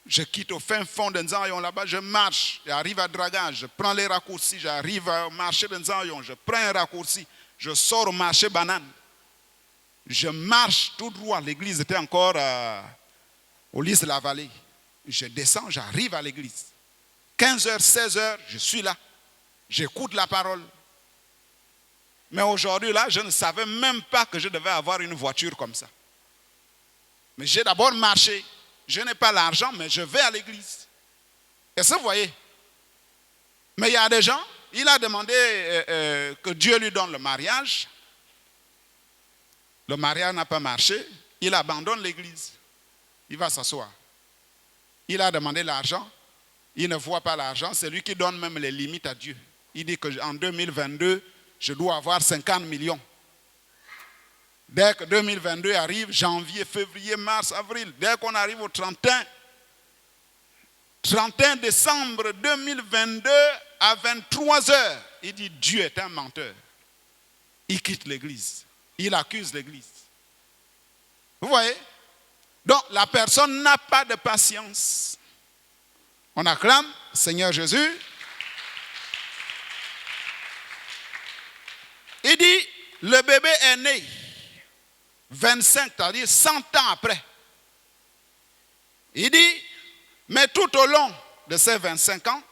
S1: Je quitte au fin fond de Nzanyon, là-bas, je marche. J'arrive à Dragage, je prends les raccourcis. J'arrive au marché de Nzanyon, je prends un raccourci. Je sors au marché banane. Je marche tout droit. L'église était encore au Lys de la Vallée. Je descends, j'arrive à l'église. 15h, 16h, je suis là. J'écoute la parole. Mais aujourd'hui, là, je ne savais même pas que je devais avoir une voiture comme ça. Mais j'ai d'abord marché. Je n'ai pas l'argent, mais je vais à l'église. Est-ce que vous voyez? Mais il y a des gens, il a demandé que Dieu lui donne le mariage. Le mariage n'a pas marché. Il abandonne l'église. Il va s'asseoir. Il a demandé l'argent. Il ne voit pas l'argent. C'est lui qui donne même les limites à Dieu. Il dit qu'en 2022, je dois avoir 50 millions. Dès que 2022 arrive, janvier, février, mars, avril, dès qu'on arrive au 31 décembre 2022 à 23 heures, il dit Dieu est un menteur. Il quitte l'église. Il accuse l'église. Vous voyez? Donc la personne n'a pas de patience. On acclame Seigneur Jésus. Il dit, le bébé est né 25, c'est-à-dire 100 ans après. Il dit, mais tout au long de ces 25 ans,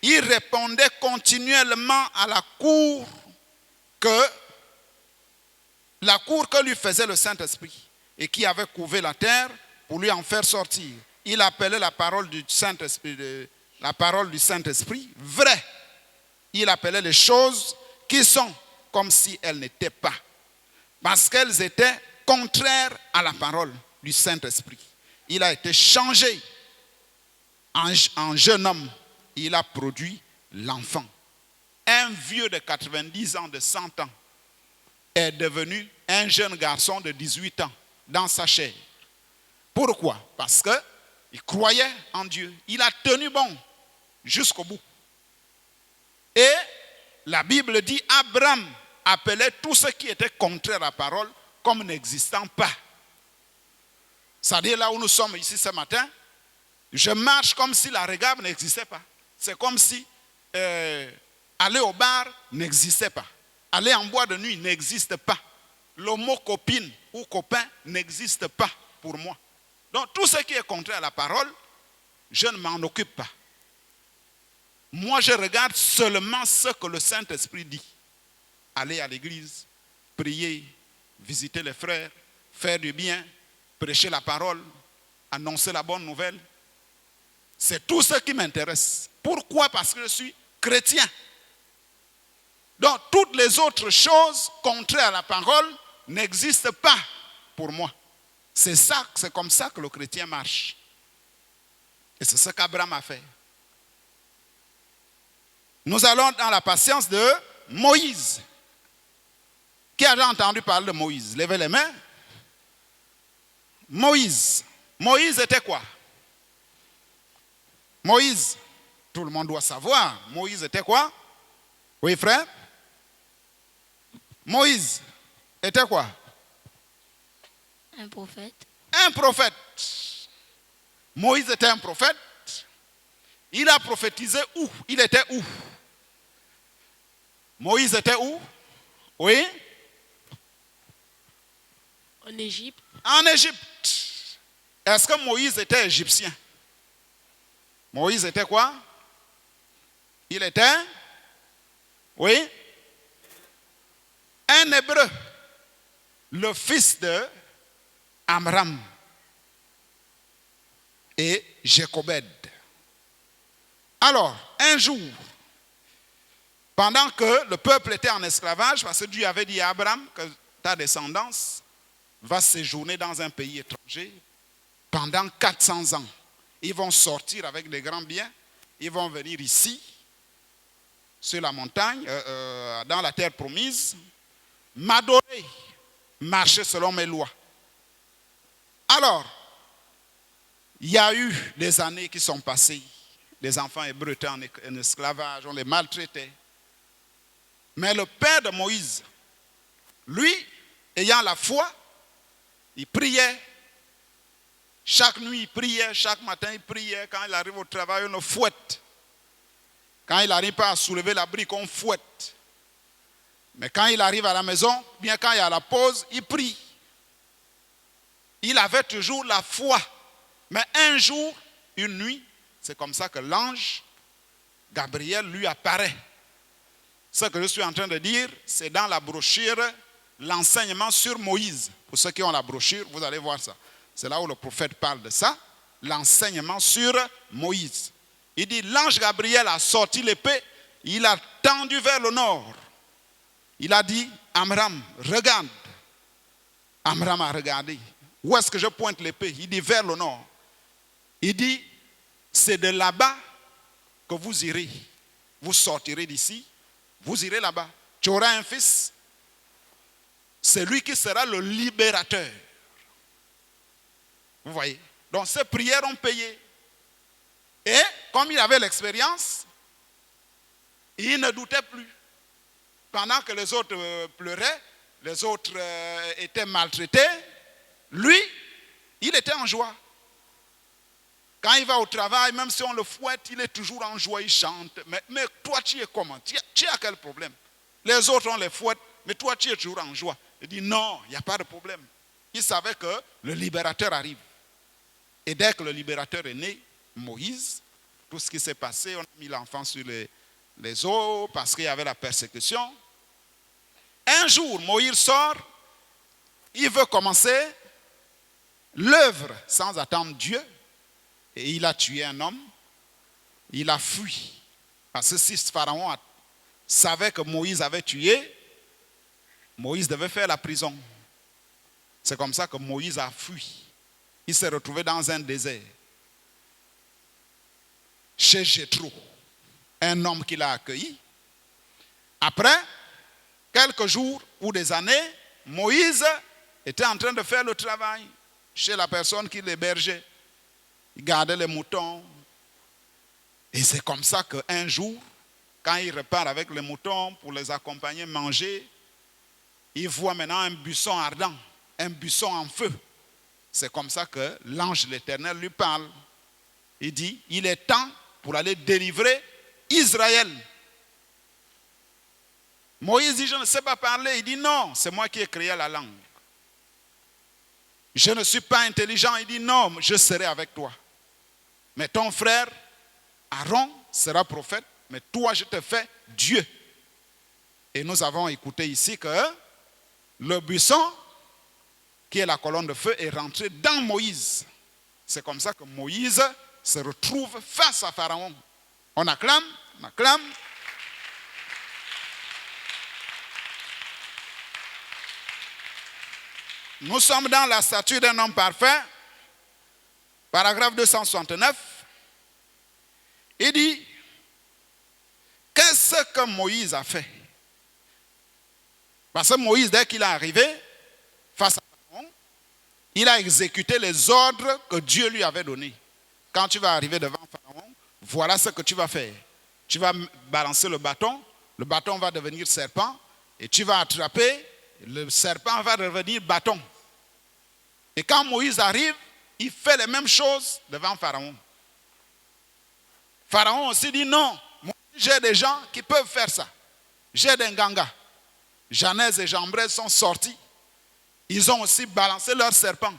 S1: il répondait continuellement à la cour que lui faisait le Saint-Esprit et qui avait couvé la terre pour lui en faire sortir. Il appelait la parole du Saint-Esprit, vraie. Il appelait les choses qui sont comme si elles n'étaient pas. Parce qu'elles étaient contraires à la parole du Saint-Esprit. Il a été changé en jeune homme. Il a produit l'enfant. Un vieux de 90 ans, de 100 ans, est devenu un jeune garçon de 18 ans dans sa chair. Pourquoi? Parce qu'il croyait en Dieu. Il a tenu bon jusqu'au bout. Et la Bible dit, Abraham appelait tout ce qui était contraire à la parole comme n'existant pas. C'est-à-dire là où nous sommes ici ce matin, je marche comme si la regard n'existait pas. C'est comme si aller au bar n'existait pas. Aller en boîte de nuit n'existe pas. Le mot copine ou copain n'existe pas pour moi. Donc tout ce qui est contraire à la parole, je ne m'en occupe pas. Moi je regarde seulement ce que le Saint-Esprit dit. Aller à l'église, prier, visiter les frères, faire du bien, prêcher la parole, annoncer la bonne nouvelle. C'est tout ce qui m'intéresse. Pourquoi? Parce que je suis chrétien. Donc toutes les autres choses contraires à la parole n'existent pas pour moi. C'est comme ça que le chrétien marche. Et c'est ce qu'Abraham a fait. Nous allons dans la patience de Moïse. Qui a déjà entendu parler de Moïse? Levez les mains. Moïse. Moïse était quoi? Moïse, tout le monde doit savoir. Moïse était quoi? Oui, frère? Moïse était quoi?
S2: Un prophète.
S1: Un prophète. Moïse était un prophète. Il a prophétisé où? Il était où? Moïse était où? Oui?
S4: En Égypte.
S1: En Égypte. Est-ce que Moïse était égyptien? Moïse était quoi? Il était? Oui? Un hébreu. Le fils de Amram et Jécobed. Alors, un jour, pendant que le peuple était en esclavage, parce que Dieu avait dit à Abraham que ta descendance va séjourner dans un pays étranger pendant 400 ans. Ils vont sortir avec des grands biens, ils vont venir ici, sur la montagne, dans la terre promise, m'adorer, marcher selon mes lois. Alors, il y a eu des années qui sont passées. Les enfants hébreux étaient en esclavage, on les maltraitait. Mais le père de Moïse, lui, ayant la foi, il priait. Chaque nuit, il priait. Chaque matin, il priait. Quand il arrive au travail, on le fouette. Quand il n'arrive pas à soulever la brique, on fouette. Mais quand il arrive à la maison, bien quand il y a la pause, il prie. Il avait toujours la foi. Mais un jour, une nuit, c'est comme ça que l'ange Gabriel lui apparaît. Ce que je suis en train de dire, c'est dans la brochure, l'enseignement sur Moïse. Pour ceux qui ont la brochure, vous allez voir ça. C'est là où le prophète parle de ça, l'enseignement sur Moïse. Il dit, l'ange Gabriel a sorti l'épée, il a tendu vers le nord. Il a dit, Amram, regarde. Amram a regardé. Où est-ce que je pointe l'épée? Il dit, vers le nord. Il dit, c'est de là-bas que vous irez. Vous sortirez d'ici, vous irez là-bas. Tu auras un fils, c'est lui qui sera le libérateur. Vous voyez? Donc ces prières ont payé. Et comme il avait l'expérience, il ne doutait plus. Pendant que les autres pleuraient, les autres étaient maltraités, lui, il était en joie. Quand il va au travail, même si on le fouette, il est toujours en joie, il chante. Mais toi, tu es comment? Tu as quel problème? Les autres, on les fouette, mais toi, tu es toujours en joie. Il dit non, il n'y a pas de problème. Il savait que le libérateur arrive. Et dès que le libérateur est né, Moïse, tout ce qui s'est passé, on a mis l'enfant sur les eaux parce qu'il y avait la persécution. Un jour, Moïse sort, il veut commencer l'œuvre sans attendre Dieu. Et il a tué un homme, il a fui. Parce que si Pharaon savait que Moïse avait tué, Moïse devait faire la prison. C'est comme ça que Moïse a fui. Il s'est retrouvé dans un désert, chez Jéthro, un homme qui l'a accueilli. Après, quelques jours ou des années, Moïse était en train de faire le travail chez la personne qui l'hébergeait. Il gardait les moutons. Et c'est comme ça qu'un jour, quand il repart avec les moutons pour les accompagner manger, il voit maintenant un buisson ardent, un buisson en feu. C'est comme ça que l'ange de l'Éternel lui parle. Il dit, il est temps pour aller délivrer Israël. Moïse dit, je ne sais pas parler. Il dit, non, c'est moi qui ai créé la langue. Je ne suis pas intelligent. Il dit, non, je serai avec toi. Mais ton frère, Aaron, sera prophète, mais toi, je te fais Dieu. Et nous avons écouté ici que le buisson, qui est la colonne de feu, est rentré dans Moïse. C'est comme ça que Moïse se retrouve face à Pharaon. On acclame, on acclame. Nous sommes dans la statue d'un homme parfait, paragraphe 269. Il dit, qu'est-ce que Moïse a fait? Parce que Moïse, dès qu'il est arrivé face à Pharaon, il a exécuté les ordres que Dieu lui avait donnés. Quand tu vas arriver devant Pharaon, voilà ce que tu vas faire. Tu vas balancer le bâton va devenir serpent, et tu vas attraper, le serpent va devenir bâton. Et quand Moïse arrive, il fait les mêmes choses devant Pharaon. Pharaon aussi dit non, j'ai des gens qui peuvent faire ça. J'ai des Nganga. Janès et Jambres sont sortis. Ils ont aussi balancé leur serpent.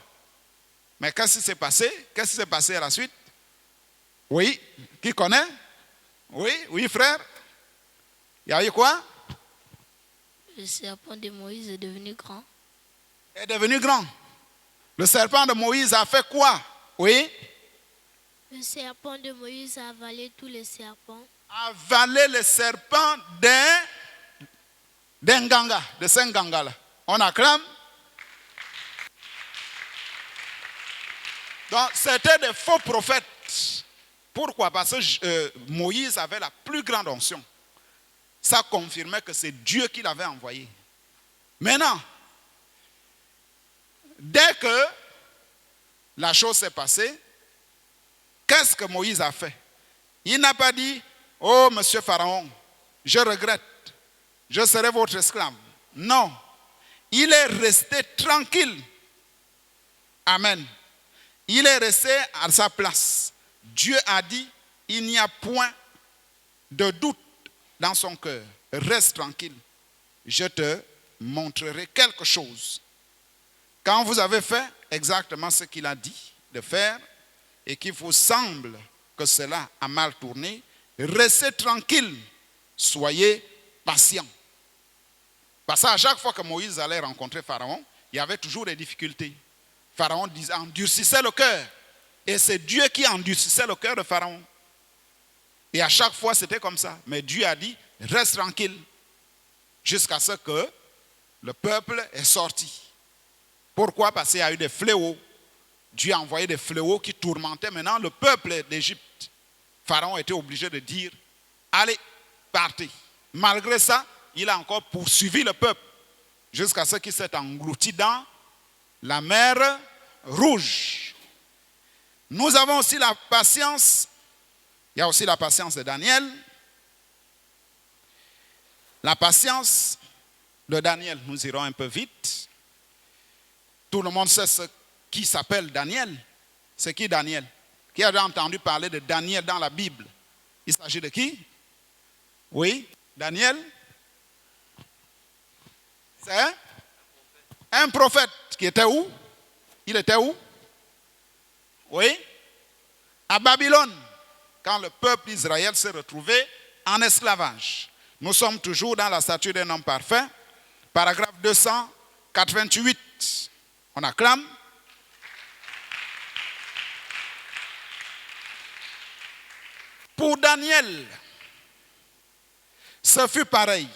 S1: Mais qu'est-ce qui s'est passé? Qu'est-ce qui s'est passé à la suite? Oui, qui connaît? Oui, frère. Il y a eu quoi?
S3: Le serpent de Moïse est devenu grand.
S1: Est devenu grand. Le serpent de Moïse a fait quoi? Oui.
S3: Le serpent de Moïse a avalé tous les serpents.
S1: Avalé les serpents d'un Nganga, de 5 Nganga là. On acclame. Donc, c'était des faux prophètes. Pourquoi? Parce que Moïse avait la plus grande onction. Ça confirmait que c'est Dieu qui l'avait envoyé. Maintenant, dès que la chose s'est passée, qu'est-ce que Moïse a fait? Il n'a pas dit, oh, monsieur Pharaon, je regrette, je serai votre esclave. Non, il est resté tranquille. Amen. Il est resté à sa place. Dieu a dit, il n'y a point de doute dans son cœur. Reste tranquille. Je te montrerai quelque chose. Quand vous avez fait exactement ce qu'il a dit de faire et qu'il vous semble que cela a mal tourné, restez tranquille. Soyez patient. Parce qu'à chaque fois que Moïse allait rencontrer Pharaon, il y avait toujours des difficultés. Pharaon endurcissait le cœur. Et c'est Dieu qui endurcissait le cœur de Pharaon. Et à chaque fois, c'était comme ça. Mais Dieu a dit, reste tranquille. Jusqu'à ce que le peuple est sorti. Pourquoi? Parce qu'il y a eu des fléaux. Dieu a envoyé des fléaux qui tourmentaient maintenant le peuple d'Égypte. Pharaon était obligé de dire, allez, partez. Malgré ça, il a encore poursuivi le peuple jusqu'à ce qu'il s'est englouti dans la mer Rouge. Nous avons aussi la patience. Il y a aussi la patience de Daniel. La patience de Daniel, nous irons un peu vite. Tout le monde sait ce qui s'appelle Daniel. C'est qui Daniel? Qui a déjà entendu parler de Daniel dans la Bible? Il s'agit de qui? Oui, Daniel. C'est un prophète qui était où? Il était où? Oui, à Babylone, quand le peuple d'Israël s'est retrouvé en esclavage. Nous sommes toujours dans la statue d'un homme parfait, paragraphe 288. On acclame. Pour Daniel, ce fut pareil.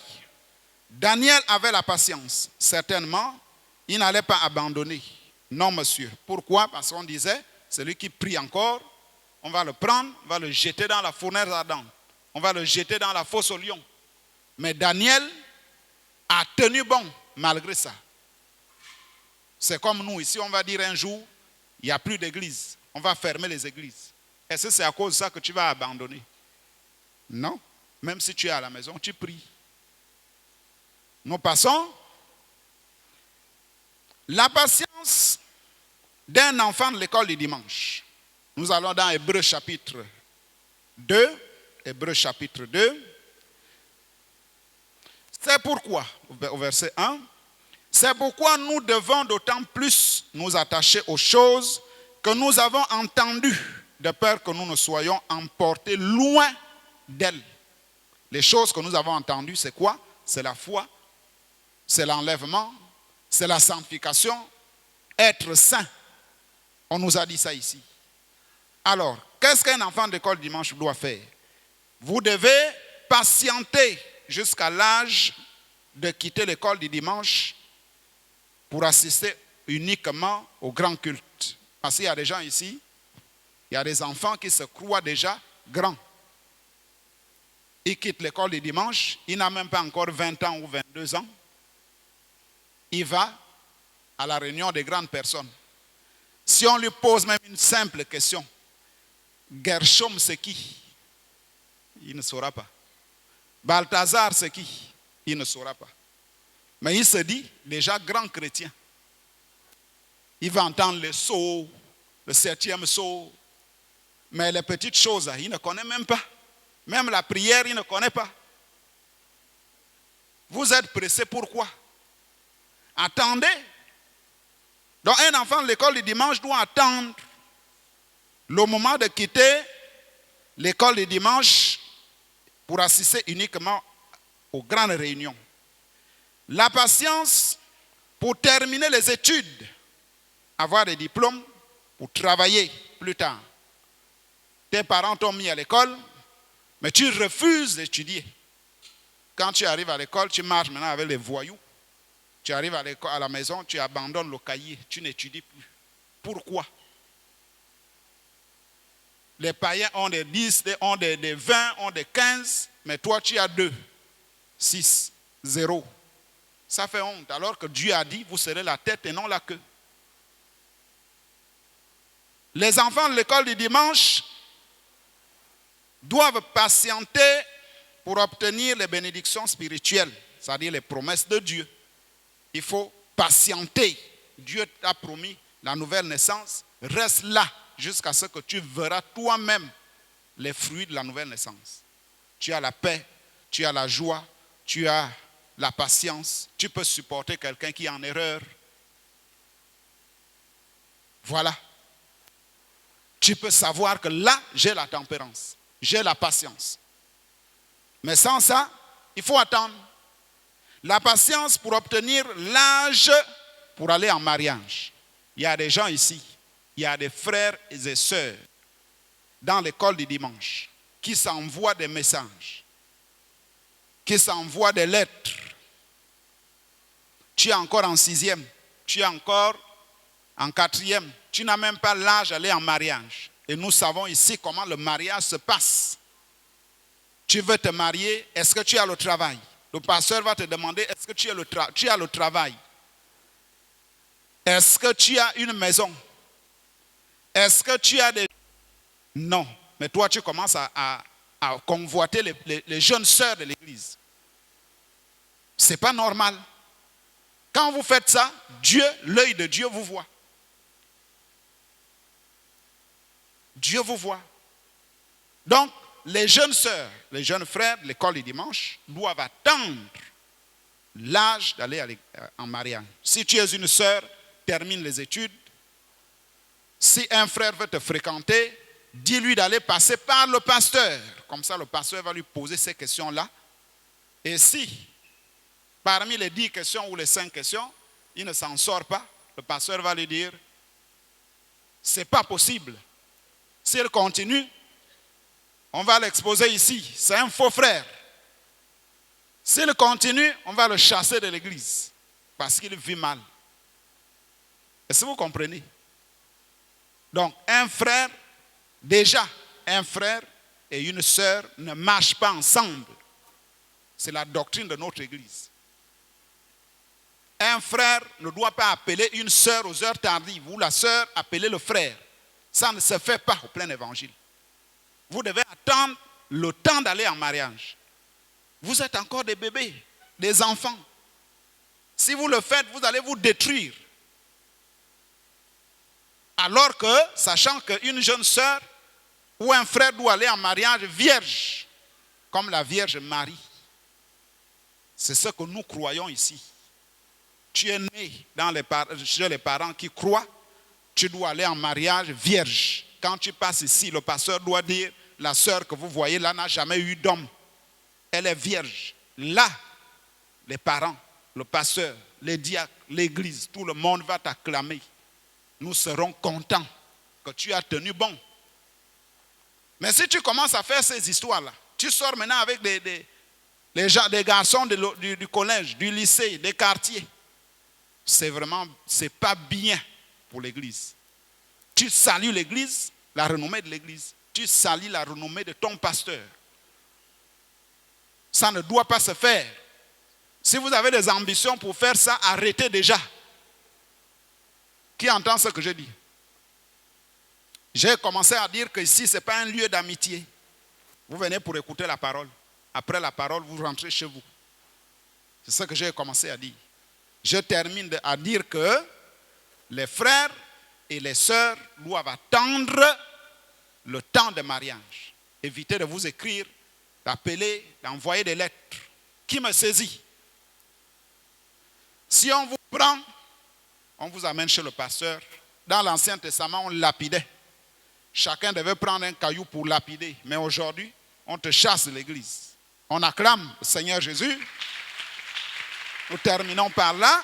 S1: Daniel avait la patience. Certainement, il n'allait pas abandonner. Non, monsieur. Pourquoi? Parce qu'on disait, celui qui prie encore, on va le prendre, on va le jeter dans la fournaise ardente. On va le jeter dans la fosse au lion. Mais Daniel a tenu bon malgré ça. C'est comme nous, ici on va dire un jour, il n'y a plus d'église. On va fermer les églises. Est-ce que c'est à cause de ça que tu vas abandonner? Non. Même si tu es à la maison, tu pries. Nous passons. La patience d'un enfant de l'école du dimanche. Nous allons dans Hébreux chapitre 2. Hébreux chapitre 2. C'est pourquoi, au verset 1, c'est pourquoi nous devons d'autant plus nous attacher aux choses que nous avons entendues, de peur que nous ne soyons emportés loin d'elles. Les choses que nous avons entendues, c'est quoi? C'est la foi, c'est l'enlèvement, c'est la sanctification, être saint. On nous a dit ça ici. Alors, qu'est-ce qu'un enfant d'école dimanche doit faire? Vous devez patienter jusqu'à l'âge de quitter l'école du dimanche pour assister uniquement au grand culte. Parce qu'il y a des gens ici, il y a des enfants qui se croient déjà grands. Il quitte l'école du dimanche, il n'a même pas encore 20 ans ou 22 ans. Il va à la réunion des grandes personnes. Si on lui pose même une simple question, Gershom c'est qui? Il ne saura pas. Balthazar c'est qui? Il ne saura pas. Mais il se dit déjà grand chrétien. Il va entendre le sceau, le 7e sceau. Mais les petites choses, il ne connaît même pas. Même la prière, il ne connaît pas. Vous êtes pressé, pourquoi? Attendez. Donc un enfant de l'école du dimanche doit attendre le moment de quitter l'école du dimanche pour assister uniquement aux grandes réunions. La patience pour terminer les études, avoir des diplômes pour travailler plus tard. Tes parents t'ont mis à l'école, mais tu refuses d'étudier. Quand tu arrives à l'école, tu marches maintenant avec les voyous. Tu arrives à la maison, tu abandonnes le cahier, tu n'étudies plus. Pourquoi? Les païens ont des 10, ont des 20, ont des 15, mais toi tu as 2, 6, 0. Ça fait honte, alors que Dieu a dit, vous serez la tête et non la queue. Les enfants de l'école du dimanche doivent patienter pour obtenir les bénédictions spirituelles, c'est-à-dire les promesses de Dieu. Il faut patienter. Dieu t'a promis la nouvelle naissance. Reste là jusqu'à ce que tu verras toi-même les fruits de la nouvelle naissance. Tu as la paix, tu as la joie, tu as la patience. Tu peux supporter quelqu'un qui est en erreur. Voilà. Tu peux savoir que là, j'ai la tempérance, j'ai la patience. Mais sans ça, il faut attendre. La patience pour obtenir l'âge pour aller en mariage. Il y a des gens ici, il y a des frères et sœurs dans l'école du dimanche qui s'envoient des messages, qui s'envoient des lettres. Tu es encore en 6e, tu es encore en 4e, tu n'as même pas l'âge d'aller en mariage. Et nous savons ici comment le mariage se passe. Tu veux te marier, est-ce que tu as le travail? Le pasteur va te demander, est-ce que tu as le travail? Est-ce que tu as une maison? Est-ce que tu as des... Non. Mais toi, tu commences à convoiter les jeunes sœurs de l'église. Ce n'est pas normal. Quand vous faites ça, Dieu, l'œil de Dieu vous voit. Dieu vous voit. Donc, les jeunes sœurs, les jeunes frères de l'école du dimanche doivent attendre l'âge d'aller en mariage. Si tu es une sœur, termine les études. Si un frère veut te fréquenter, dis-lui d'aller passer par le pasteur. Comme ça, le pasteur va lui poser ces questions-là. Et si, parmi les 10 questions ou les 5 questions, il ne s'en sort pas, le pasteur va lui dire, c'est pas possible. S'il continue, on va l'exposer ici. C'est un faux frère. S'il continue, on va le chasser de l'église parce qu'il vit mal. Est-ce que vous comprenez? Donc, un frère, déjà, un frère et une sœur ne marchent pas ensemble. C'est la doctrine de notre église. Un frère ne doit pas appeler une sœur aux heures tardives ou la sœur appeler le frère. Ça ne se fait pas au plein évangile. Vous devez attendre le temps d'aller en mariage. Vous êtes encore des bébés, des enfants. Si vous le faites, vous allez vous détruire. Alors que, sachant qu'une jeune sœur ou un frère doit aller en mariage vierge, comme la Vierge Marie. C'est ce que nous croyons ici. Tu es né chez les parents qui croient, tu dois aller en mariage vierge. Quand tu passes ici, le pasteur doit dire, la sœur que vous voyez là n'a jamais eu d'homme. Elle est vierge. Là, les parents, le pasteur, les diacres, l'église, tout le monde va t'acclamer. Nous serons contents que tu as tenu bon. Mais si tu commences à faire ces histoires-là, tu sors maintenant avec des garçons du collège, du lycée, des quartiers. C'est pas bien pour l'église. Tu salis l'église, la renommée de l'église. Tu salis la renommée de ton pasteur. Ça ne doit pas se faire. Si vous avez des ambitions pour faire ça, arrêtez déjà. Qui entend ce que je dis? J'ai commencé à dire que ici, ce n'est pas un lieu d'amitié. Vous venez pour écouter la parole. Après la parole, vous rentrez chez vous. C'est ce que j'ai commencé à dire. Je termine à dire que les frères et les sœurs doivent attendre le temps de mariage. Évitez de vous écrire, d'appeler, d'envoyer des lettres. Qui me saisit? Si on vous prend, on vous amène chez le pasteur. Dans l'Ancien Testament, on lapidait. Chacun devait prendre un caillou pour lapider. Mais aujourd'hui, on te chasse de l'église. On acclame le Seigneur Jésus. Nous terminons par là.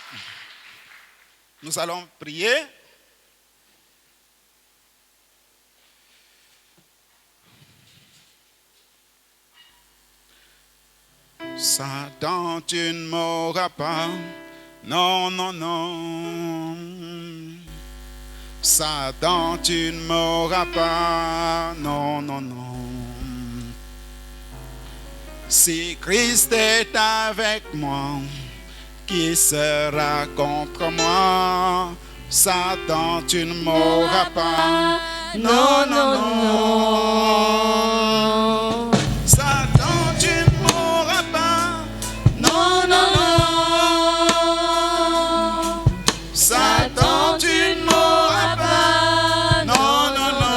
S1: Nous allons prier. Satan, tu ne mourras pas. Non, non, non. Satan, tu ne mourras pas. Non, non, non. Si Christ est avec moi, qui sera contre moi? Satan, tu ne mourras pas. Non, non, non. Satan, tu ne mourras pas. Non, non, non. Satan, tu ne mourras pas. Non, non, non.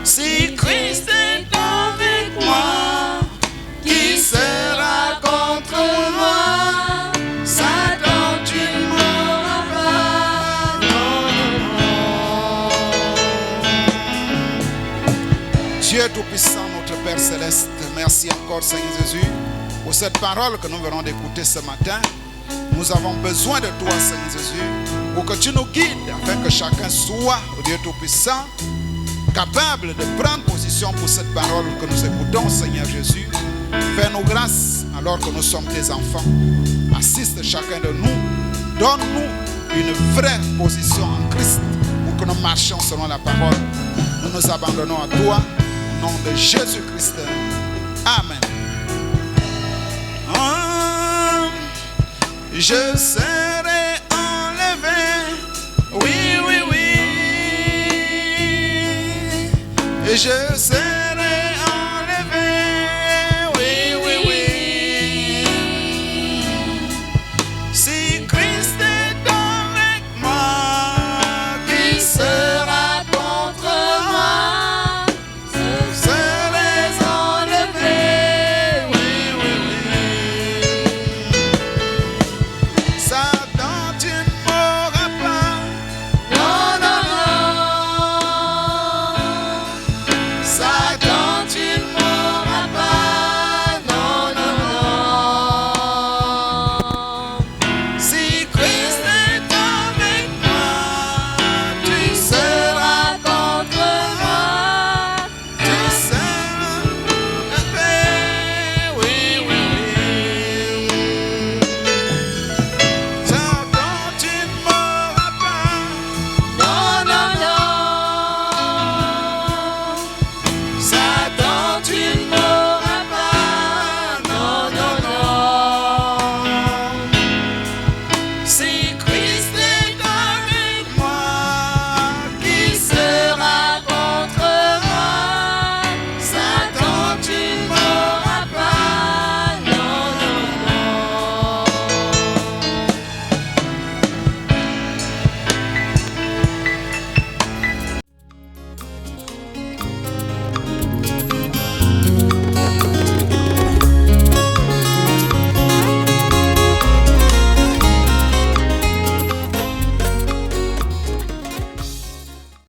S1: Si Christ est avec moi, qui sera contre moi? Satan, tu ne mourras pas. Non, non, non. Dieu Tout-Puissant, notre Père Céleste, merci encore Seigneur Jésus pour cette parole que nous venons d'écouter ce matin. Nous avons besoin de toi Seigneur Jésus pour que tu nous guides afin que chacun soit, au Dieu Tout-Puissant, capable de prendre position pour cette parole que nous écoutons Seigneur Jésus. Fais-nous grâce alors que nous sommes tes enfants. Assiste chacun de nous. Donne-nous une vraie position en Christ pour que nous marchions selon la parole. Nous nous abandonnons à toi au nom de Jésus-Christ. Amen. Je serai enlevé. Oui, oui, oui. Je serai